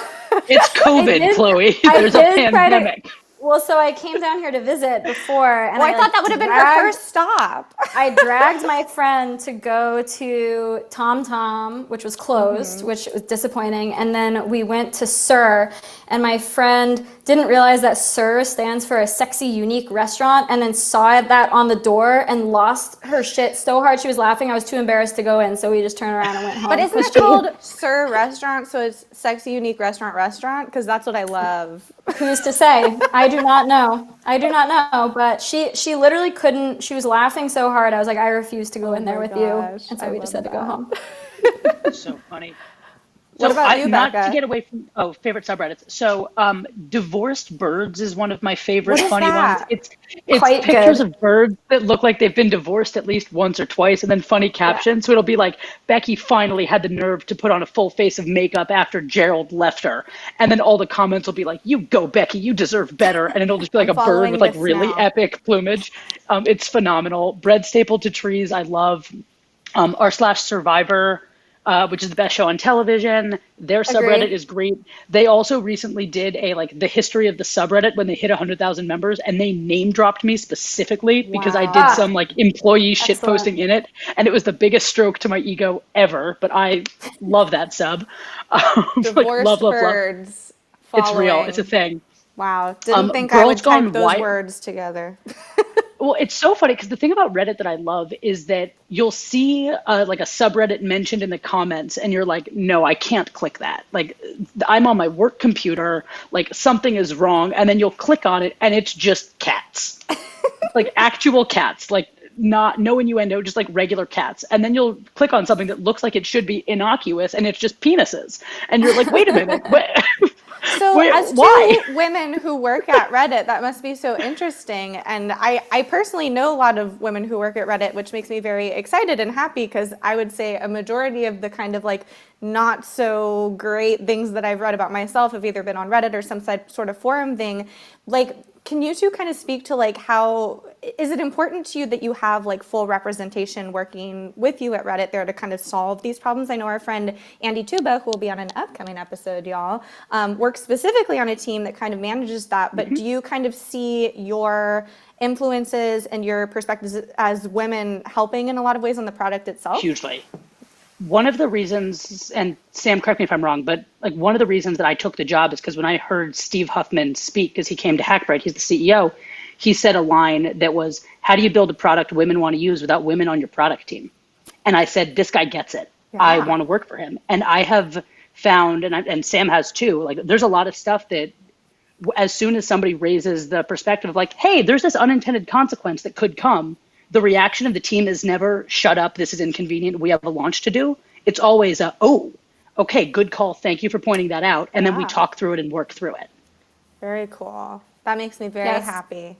It's COVID, Chloe. I There's a did try to. pandemic. Well, so I came down here to visit before, and Well, I like, thought that would have been her first stop. I dragged my friend to go to Tom Tom, which was closed, which was disappointing. And then we went to Sir, and my friend didn't realize that Sir stands for a sexy, unique restaurant, and then saw that on the door and lost her shit so hard she was laughing. I was too embarrassed to go in, so we just turned around and went home. But isn't it called Sir Restaurant? So it's sexy, unique restaurant? Because that's what I love. Who's to say? I do not know. I do not know. But she literally couldn't. She was laughing so hard. I was like, I refuse to go in there with you, and so we just had to go home. So funny. What about you, not Becca? to get away from favorite subreddits. So divorced birds is one of my favorite What is funny that? ones. It's Quite pictures good. of birds that look like they've been divorced at least once or twice, and then funny captions. So it'll be like, Becky finally had the nerve to put on a full face of makeup after Gerald left her, and then all the comments will be like, you go Becky, you deserve better, and it'll just be like a bird following with like this really now. epic plumage. It's phenomenal. Bread stapled to trees, I love. r/Survivor, which is the best show on television. Their subreddit is great. They also recently did a like the history of the subreddit when they hit 100,000 members, and they name dropped me specifically because I did some like employee shit posting in it, and it was the biggest stroke to my ego ever. But I love that sub. Divorced love. birds. It's real. Following. It's a thing. Wow. Didn't think I Girls would type Gone those Wild. words together. Well, it's so funny because the thing about Reddit that I love is that you'll see like a subreddit mentioned in the comments and you're like, no, I can't click that. Like I'm on my work computer, like something is wrong. And then you'll click on it and it's just cats, like actual cats, like not no innuendo, just like regular cats. And then you'll click on something that looks like it should be innocuous and it's just penises. And you're like, wait a minute. So as why? two women who work at Reddit, that must be so interesting. And I personally know a lot of women who work at Reddit, which makes me very excited and happy because I would say a majority of the kind of like not so great things that I've read about myself have either been on Reddit or some sort of forum thing. Like, can you two kind of speak to like how, is it important to you that you have like full representation working with you at Reddit there to kind of solve these problems? I know our friend Andy Tuba, who will be on an upcoming episode, y'all, works specifically on a team that kind of manages that. But do you kind of see your influences and your perspectives as women helping in a lot of ways on the product itself? Hugely. One of the reasons, and Sam, correct me if I'm wrong, but like one of the reasons that I took the job is because when I heard Steve Huffman speak, because he came to Hackbright, he's the CEO, he said a line that was, how do you build a product women want to use without women on your product team? And I said, this guy gets it. Yeah. I want to work for him. And I have found, and Sam has too, like there's a lot of stuff that as soon as somebody raises the perspective of like, hey, there's this unintended consequence that could come, the reaction of the team is never shut up, this is inconvenient, we have a launch to do. It's always a, oh, okay, good call, thank you for pointing that out. And then we talk through it and work through it. Very cool. That makes me very happy.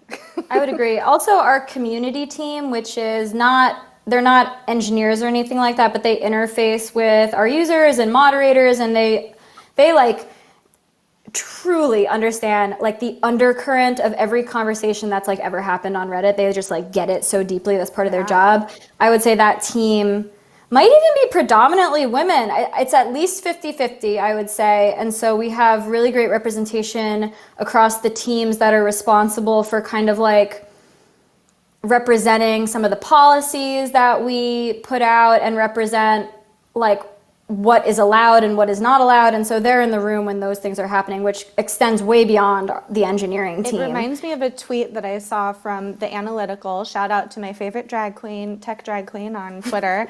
I would agree. Also, our community team, which is not, they're not engineers or anything like that, but they interface with our users and moderators, and they like truly understand like the undercurrent of every conversation that's like ever happened on Reddit. They just like get it so deeply. That's part of their job. I would say that team might even be predominantly women. It's at least 50-50, I would say. And so we have really great representation across the teams that are responsible for kind of like representing some of the policies that we put out and represent like what is allowed and what is not allowed. And so they're in the room when those things are happening, which extends way beyond the engineering team. It reminds me of a tweet that I saw from The Analytical, shout out to my favorite drag queen, tech drag queen on Twitter,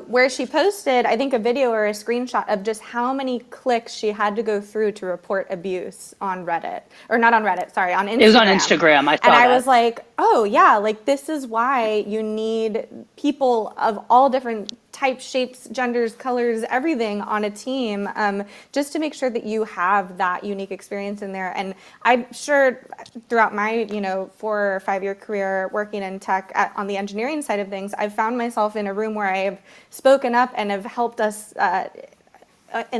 where she posted, I think, a video or a screenshot of just how many clicks she had to go through to report abuse on Reddit. Or not on Reddit, sorry, on Instagram. It was on Instagram, I saw And that. I was like, oh yeah, like this is why you need people of all different types, shapes, genders, colors, everything on a team, just to make sure that you have that unique experience in there. And I'm sure throughout my 4 or 5 year career working in tech on the engineering side of things, I've found myself in a room where I have spoken up and have helped us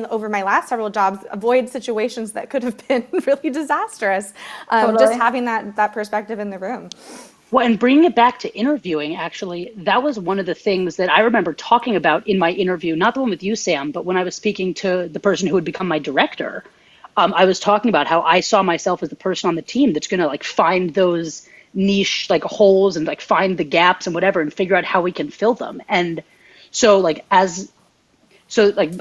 over my last several jobs, avoid situations that could have been really disastrous. Totally. Just having that perspective in the room. Well, and bringing it back to interviewing, actually, that was one of the things that I remember talking about in my interview, not the one with you, Sam, but when I was speaking to the person who would become my director, I was talking about how I saw myself as the person on the team that's going to like find those niche like holes and like find the gaps and whatever and figure out how we can fill them. And so like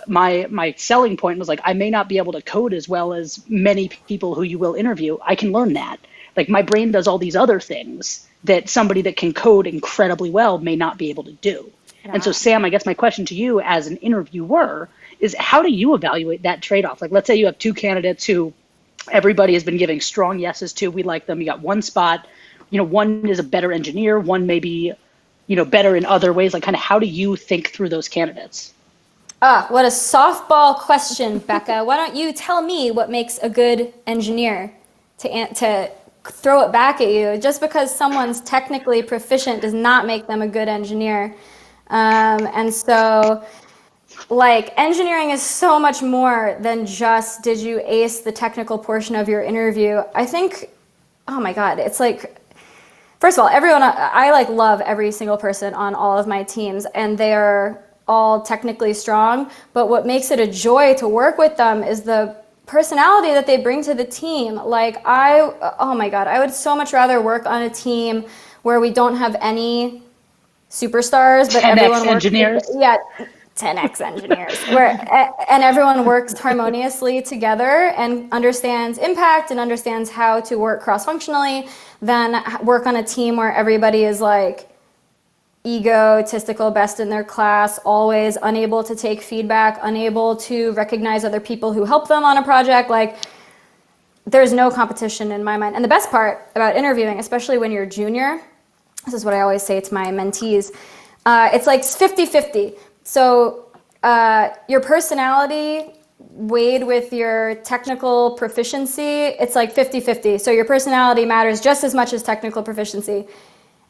my selling point was like, I may not be able to code as well as many people who you will interview. I can learn that. Like my brain does all these other things that somebody that can code incredibly well may not be able to do. Yeah. And so Sam, I guess my question to you as an interviewer is how do you evaluate that trade-off? Like, let's say you have two candidates who everybody has been giving strong yeses to. We like them. You got one spot, one is a better engineer, one may be, better in other ways. Like kind of how do you think through those candidates? What a softball question, Becca. Why don't you tell me what makes a good engineer to throw it back at you? Just because someone's technically proficient does not make them a good engineer. And so like engineering is so much more than just did you ace the technical portion of your interview. I think, oh my God, it's like, first of all, I like love every single person on all of my teams and they are all technically strong, but what makes it a joy to work with them is the personality that they bring to the team. Like oh my God, I would so much rather work on a team where we don't have any superstars, but everyone works engineers. 10x engineers, and everyone works harmoniously together and understands impact and understands how to work cross-functionally, than work on a team where everybody is like egotistical, best in their class, always unable to take feedback, unable to recognize other people who help them on a project. Like there's no competition in my mind. And the best part about interviewing, especially when you're junior, this is what I always say to my mentees, it's like 50-50. So your personality weighed with your technical proficiency, it's like 50-50. So your personality matters just as much as technical proficiency.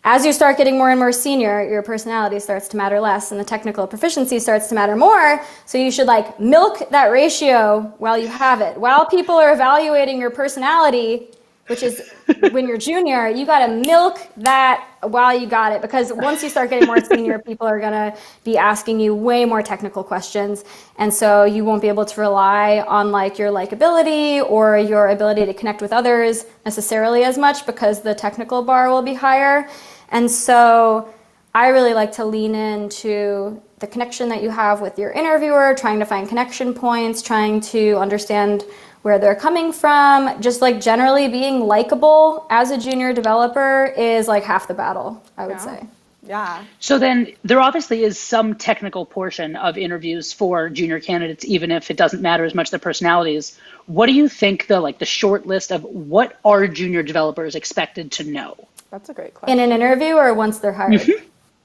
As you start getting more and more senior, your personality starts to matter less and the technical proficiency starts to matter more. So you should like milk that ratio while you have it. While people are evaluating your personality, which is when you're junior, you got to milk that while you got it, because once you start getting more senior, people are going to be asking you way more technical questions. And so you won't be able to rely on like your likability or your ability to connect with others necessarily as much because the technical bar will be higher. And so I really like to lean into the connection that you have with your interviewer, trying to find connection points, trying to understand where they're coming from. Just like generally being likable as a junior developer is like half the battle, I would say. Yeah. So then there obviously is some technical portion of interviews for junior candidates, even if it doesn't matter as much their personalities. What do you think the short list of what are junior developers expected to know? That's a great question. In an interview or once they're hired? Mm-hmm.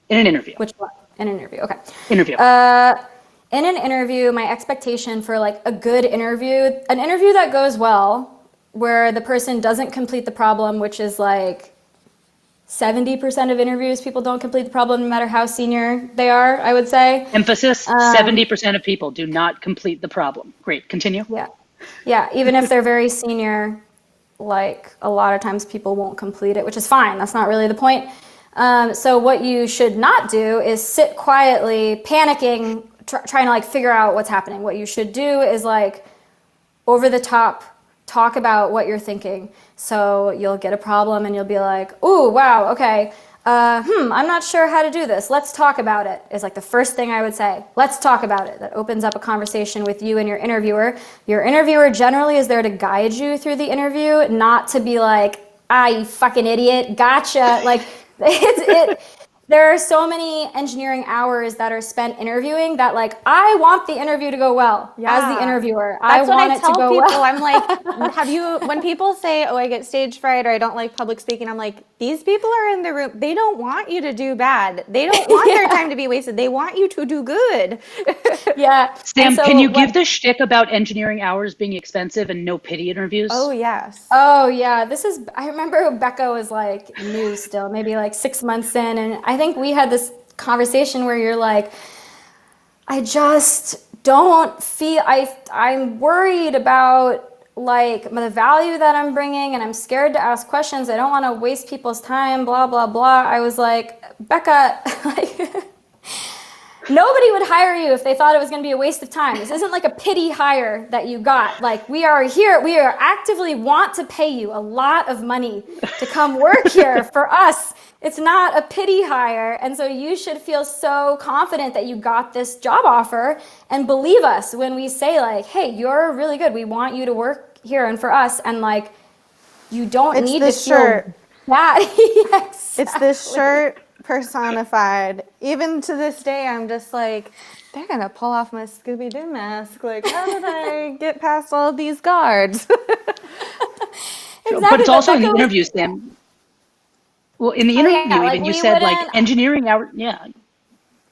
In an interview. Which one? In an interview, okay. Interview. In an interview, my expectation for like a good interview, an interview that goes well, where the person doesn't complete the problem, which is like 70% of interviews, people don't complete the problem no matter how senior they are, I would say. Emphasis, 70% of people do not complete the problem. Great, continue. Yeah, even if they're very senior, like a lot of times people won't complete it, which is fine. That's not really the point. So what you should not do is sit quietly, panicking, trying to like figure out what's happening. What you should do is like over the top, talk about what you're thinking. So you'll get a problem and you'll be like, ooh, wow, okay. I'm not sure how to do this. Let's talk about it is like the first thing I would say. Let's talk about it. That opens up a conversation with you and your interviewer. Your interviewer generally is there to guide you through the interview, not to be like, you fucking idiot, gotcha. Like there are so many engineering hours that are spent interviewing that like, I want the interview to go well as the interviewer. That's I want it to go people. well. I'm like, when people say, oh, I get stage fright or I don't like public speaking, I'm like, these people are in the room. They don't want you to do bad. They don't want their time to be wasted. They want you to do good. Sam, can you give the shtick about engineering hours being expensive and no pity interviews? Oh, yes. Oh, yeah. I remember Becca was like new still, maybe like 6 months in. And I think we had this conversation where you're like, I just don't feel, I'm worried about like the value that I'm bringing, and I'm scared to ask questions. I don't want to waste people's time, blah, blah, blah. I was like, Becca, like, nobody would hire you if they thought it was going to be a waste of time. This isn't like a pity hire that you got. Like, we are here, we are actively want to pay you a lot of money to come work here for us. It's not a pity hire. And so you should feel so confident that you got this job offer, and believe us when we say like, hey, you're really good. We want you to work here and for us. And like, you don't need to feel bad. Yes, it's this shirt personified. Even to this day, I'm just like, they're gonna pull off my Scooby-Doo mask. Like, how did I get past all of these guards? Exactly, but it's also in the interview, Sam. Well, in the interview, yeah, like, even you said like engineering hour, yeah.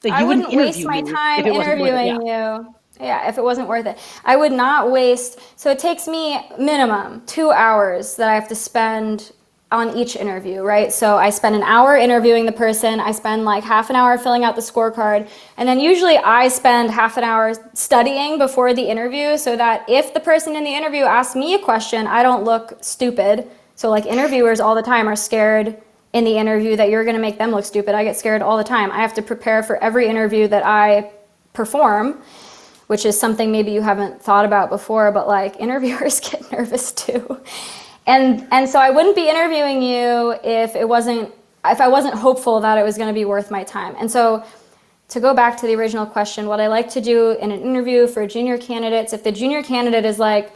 Like, I you wouldn't waste interview my me time if it wasn't worth it, interviewing you. Yeah, if it wasn't worth it. I would not waste, so it takes me minimum 2 hours that I have to spend on each interview, right? So I spend an hour interviewing the person, I spend like half an hour filling out the scorecard, and then usually I spend half an hour studying before the interview so that if the person in the interview asks me a question, I don't look stupid. So like, interviewers all the time are scared in the interview that you're going to make them look stupid. I get scared all the time. I have to prepare for every interview that I perform, which is something maybe you haven't thought about before, but like, interviewers get nervous too. And so I wouldn't be interviewing you if I wasn't hopeful that it was going to be worth my time. And so to go back to the original question, what I like to do in an interview for junior candidates, if the junior candidate is like,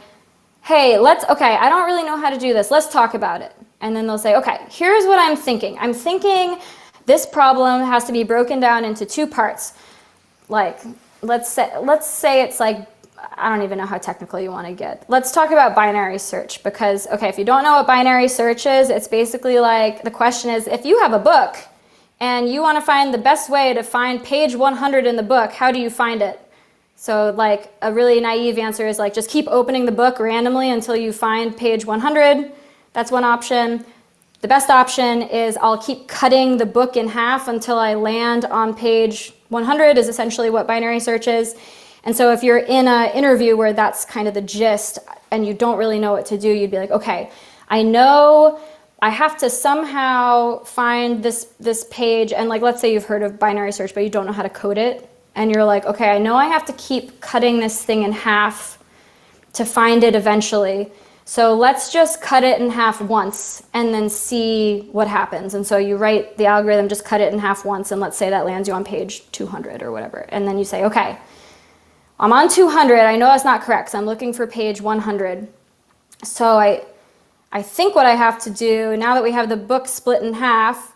hey, okay, I don't really know how to do this, let's talk about it. And then they'll say, okay, here's what I'm thinking. I'm thinking this problem has to be broken down into 2 parts. Like, let's say it's like, I don't even know how technical you want to get. Let's talk about binary search, because, okay, if you don't know what binary search is, it's basically like, the question is, if you have a book and you want to find the best way to find page 100 in the book, how do you find it? So like, a really naive answer is like, just keep opening the book randomly until you find page 100. That's one option. The best option is I'll keep cutting the book in half until I land on page 100, is essentially what binary search is. And so if you're in an interview where that's kind of the gist and you don't really know what to do, you'd be like, okay, I know I have to somehow find this page, and like, let's say you've heard of binary search, but you don't know how to code it. And you're like, okay, I know I have to keep cutting this thing in half to find it eventually. So let's just cut it in half once and then see what happens. And so you write the algorithm, just cut it in half once, and let's say that lands you on page 200 or whatever. And then you say, okay, I'm on 200. I know that's not correct, so I'm looking for page 100. So I think what I have to do, now that we have the book split in half,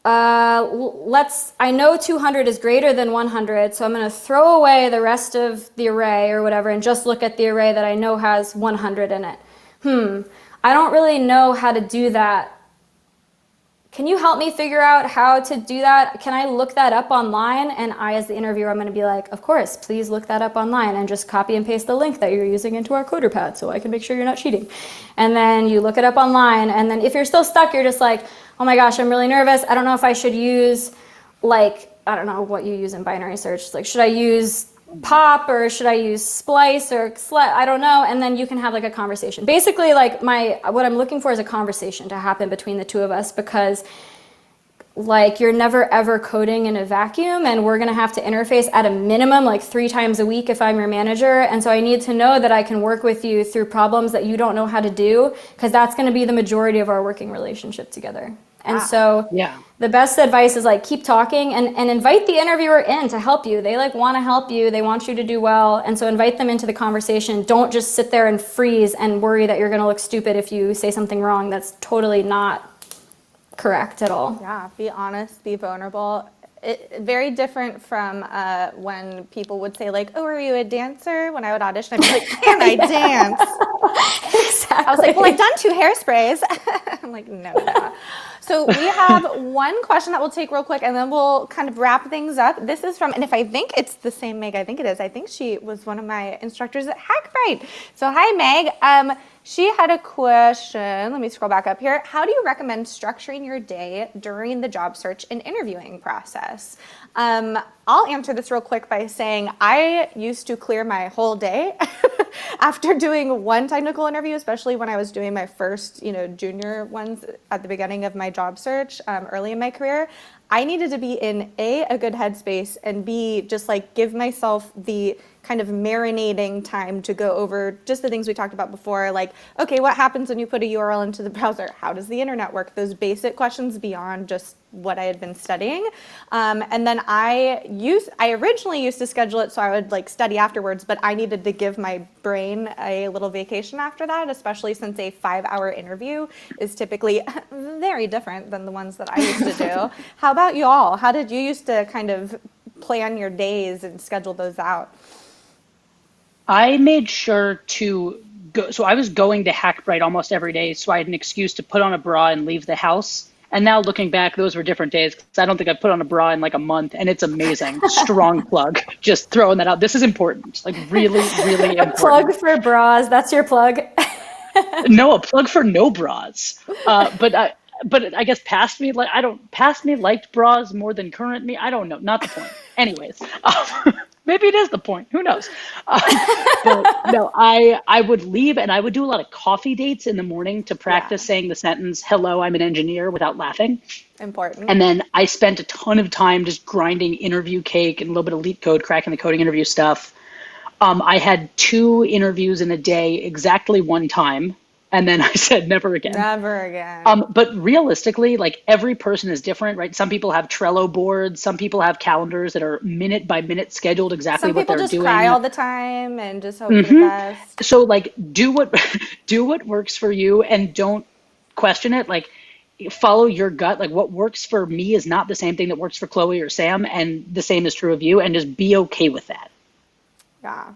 I know 200 is greater than 100, so I'm going to throw away the rest of the array or whatever and just look at the array that I know has 100 in it. I don't really know how to do that. Can you help me figure out how to do that? Can I look that up online? And I, as the interviewer, I'm going to be like, of course, please look that up online, and just copy and paste the link that you're using into our coder pad so I can make sure you're not cheating. And then you look it up online, and then if you're still stuck, you're just like, oh my gosh, I'm really nervous. I don't know if I should use, like, I don't know what you use in binary search. Like, should I use pop or should I use splice or I don't know. And then you can have like a conversation. Basically, like, what I'm looking for is a conversation to happen between the two of us, because like, you're never ever coding in a vacuum, and we're gonna have to interface at a minimum like 3 times a week if I'm your manager. And so I need to know that I can work with you through problems that you don't know how to do, because that's gonna be the majority of our working relationship together. And so the best advice is like, keep talking and invite the interviewer in to help you. They like want to help you. They want you to do well. And so invite them into the conversation. Don't just sit there and freeze and worry that you're going to look stupid if you say something wrong. That's totally not correct at all. Yeah, be honest, be vulnerable. Very different from when people would say like, oh, are you a dancer? When I would audition, I'd be like, can I dance? Exactly. I was like, well, I've done 2 hairsprays. I'm like, no. So we have one question that we'll take real quick, and then we'll kind of wrap things up. This is from, and if I think it's the same Meg, I think it is. I think she was one of my instructors at Hackbright. So hi, Meg. She had a question. Let me scroll back up here. How do you recommend structuring your day during the job search and interviewing process? I'll answer this real quick by saying I used to clear my whole day after doing one technical interview, especially when I was doing my first, junior ones at the beginning of my job search early in my career. I needed to be in a good headspace, and B, just like give myself the kind of marinating time to go over just the things we talked about before, like, okay, what happens when you put a URL into the browser? How does the internet work? Those basic questions beyond just what I had been studying. And then I originally used to schedule it so I would like study afterwards, but I needed to give my brain a little vacation after that, especially since a 5-hour interview is typically very different than the ones that I used to do. How about you all? How did you used to kind of plan your days and schedule those out? I made sure to go. So I was going to Hackbright almost every day, so I had an excuse to put on a bra and leave the house. And now looking back, those were different days because I don't think I've put on a bra in like a month, and it's amazing. Strong plug. Just throwing that out. This is important. Like really, really important. Plug for bras. That's your plug. No, a plug for no bras. But I guess past me liked bras more than current me. I don't know. Not the point. Anyways. Maybe it is the point. Who knows? But no, I would leave and I would do a lot of coffee dates in the morning to practice saying the sentence, "Hello, I'm an engineer," without laughing. Important. And then I spent a ton of time just grinding interview cake and a little bit of leak code, cracking the coding interview stuff. I had 2 interviews in a day, exactly one time. And then I said, never again. Never again. But realistically, like every person is different, right? Some people have Trello boards. Some people have calendars that are minute by minute scheduled exactly what they're doing. Some people just cry all the time and just hope for the best. So like do what works for you and don't question it. Like follow your gut. Like what works for me is not the same thing that works for Chloe or Sam. And the same is true of you. And just be okay with that. Yeah.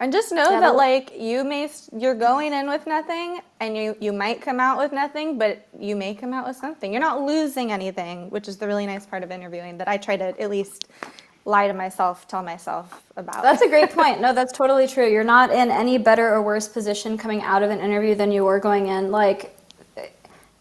And just know that like you're going in with nothing, and you might come out with nothing, but you may come out with something. You're not losing anything, which is the really nice part of interviewing that I try to at least lie to myself, tell myself about. That's a great point. No, that's totally true. You're not in any better or worse position coming out of an interview than you were going in. Like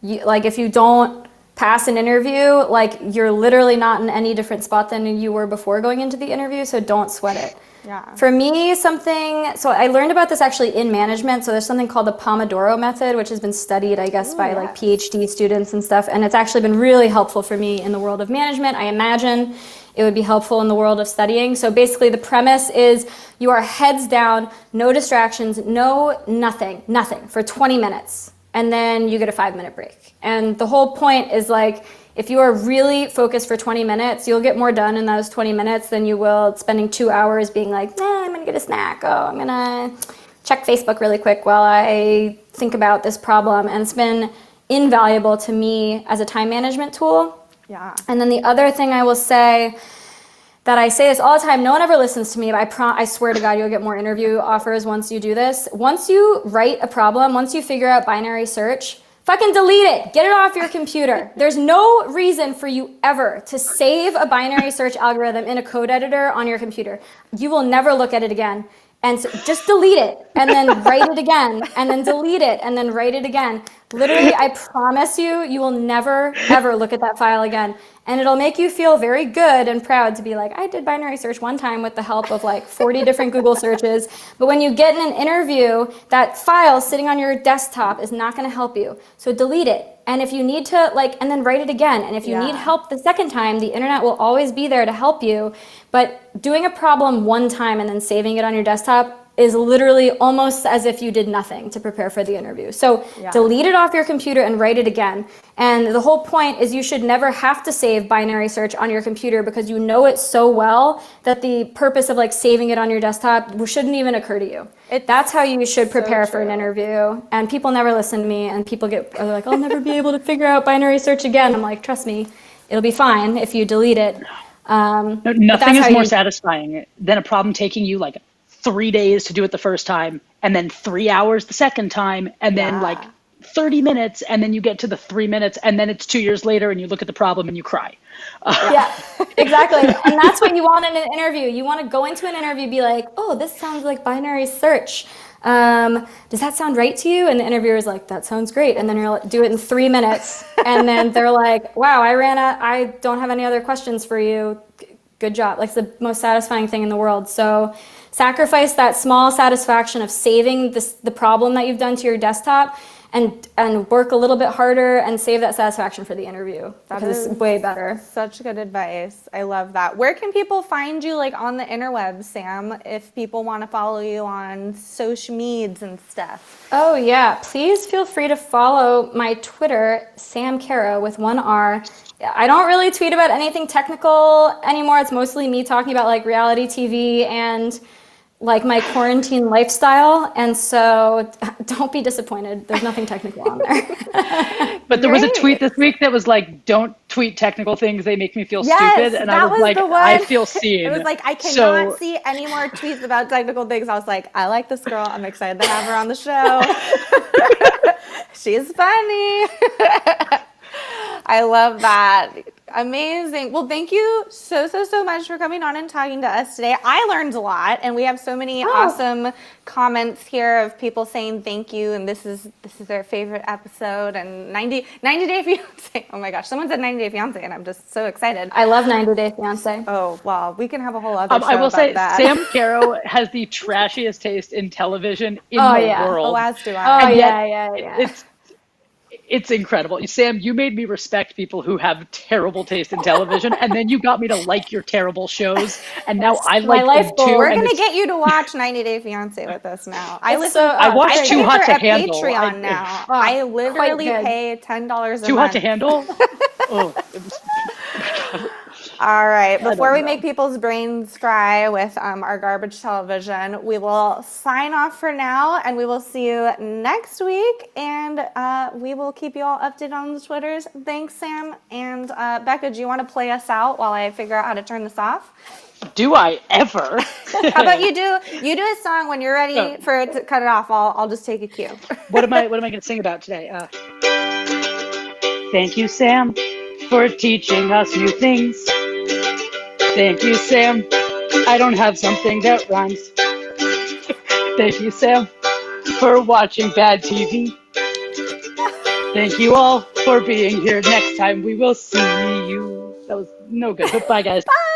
if you don't pass an interview, like you're literally not in any different spot than you were before going into the interview, so don't sweat it. Yeah. For me, so I learned about this actually in management. So there's something called the Pomodoro method, which has been studied, I guess, by like PhD students and stuff. And it's actually been really helpful for me in the world of management. I imagine it would be helpful in the world of studying. So basically the premise is you are heads down, no distractions, nothing for 20 minutes. And then you get a 5-minute break. And the whole point is like, if you are really focused for 20 minutes, you'll get more done in those 20 minutes than you will spending 2 hours being like, I'm gonna get a snack. Oh, I'm gonna check Facebook really quick while I think about this problem. And it's been invaluable to me as a time management tool. Yeah. And then the other thing I will say, that I say this all the time, no one ever listens to me, but I swear to God, you'll get more interview offers once you do this. Once you write a problem, once you figure out binary search, fucking delete it. Get it off your computer. There's no reason for you ever to save a binary search algorithm in a code editor on your computer. You will never look at it again. And so just delete it and then write it again and then delete it and then write it again. Literally, I promise you, you will never, ever look at that file again. And it'll make you feel very good and proud to be like, I did binary search one time with the help of like 40 different Google searches. But when you get in an interview, that file sitting on your desktop is not going to help you. So delete it. And if you need to and then write it again. And if you need help the second time, the internet will always be there to help you. But doing a problem one time and then saving it on your desktop is literally almost as if you did nothing to prepare for the interview. So delete it off your computer and write it again. And the whole point is you should never have to save binary search on your computer because you know it so well that the purpose of saving it on your desktop shouldn't even occur to you. That's how you should prepare for an interview. And people never listen to me, and people are like, I'll never be able to figure out binary search again. I'm like, trust me, it'll be fine if you delete it. Nothing is more satisfying than a problem taking you 3 days to do it the first time, and then 3 hours the second time, and then 30 minutes and then you get to the 3 minutes and then it's 2 years later and you look at the problem and you cry. Yeah, exactly. And that's what you want in an interview. You want to go into an interview, be like, oh, this sounds like binary search. Does that sound right to you? And the interviewer's like, that sounds great. And then you'll do it in 3 minutes. And then they're like, wow, I don't have any other questions for you. Good job. Like, it's the most satisfying thing in the world. So sacrifice that small satisfaction of saving the problem that you've done to your desktop and work a little bit harder and save that satisfaction for the interview, because it's way better. Such good advice. I love that. Where can people find you, like, on the interwebs, Sam, if people want to follow you on social medias and stuff? Oh yeah, please feel free to follow my Twitter, Sam Carow with 1 R. I don't really tweet about anything technical anymore. It's mostly me talking about like reality TV and like my quarantine lifestyle, and so don't be disappointed. There's nothing technical on there. But there was a tweet this week that was like, don't tweet technical things, they make me feel stupid. And I was like, I feel seen. It was like, I cannot see any more tweets about technical things. I was like, I like this girl. I'm excited to have her on the show. She's funny. I love that. Amazing. Well, thank you so much for coming on and talking to us today. I learned a lot, and we have so many awesome comments here of people saying thank you, and this is their favorite episode, and 90 Day Fiance. Oh my gosh, someone said 90 Day Fiance, and I'm just so excited. I love 90 Day Fiance. Oh, wow. We can have a whole other show I will about say, that. Sam Carow has the trashiest taste in television in the world. Oh, as do I. Oh, yeah. It's incredible. Sam, you made me respect people who have terrible taste in television, and then you got me to like your terrible shows, and now I like them too. We're going to get you to watch 90 Day Fiance with us now. I watch Too Hot to Handle. Patreon now. I literally pay $10 a month. Too Hot to Handle? All right. Before we make people's brains fry with our garbage television, we will sign off for now, and we will see you next week. And we will keep you all updated on the Twitters. Thanks, Sam. And Becca, do you want to play us out while I figure out how to turn this off? Do I ever? How about you do a song when you're ready for it to cut it off? I'll just take a cue. What am I going to sing about today? Thank you, Sam, for teaching us new things. Thank you, Sam. I don't have something that rhymes. Thank you, Sam, for watching bad TV. Thank you all for being here. Next time we will see you. That was no good. Goodbye, guys. Bye.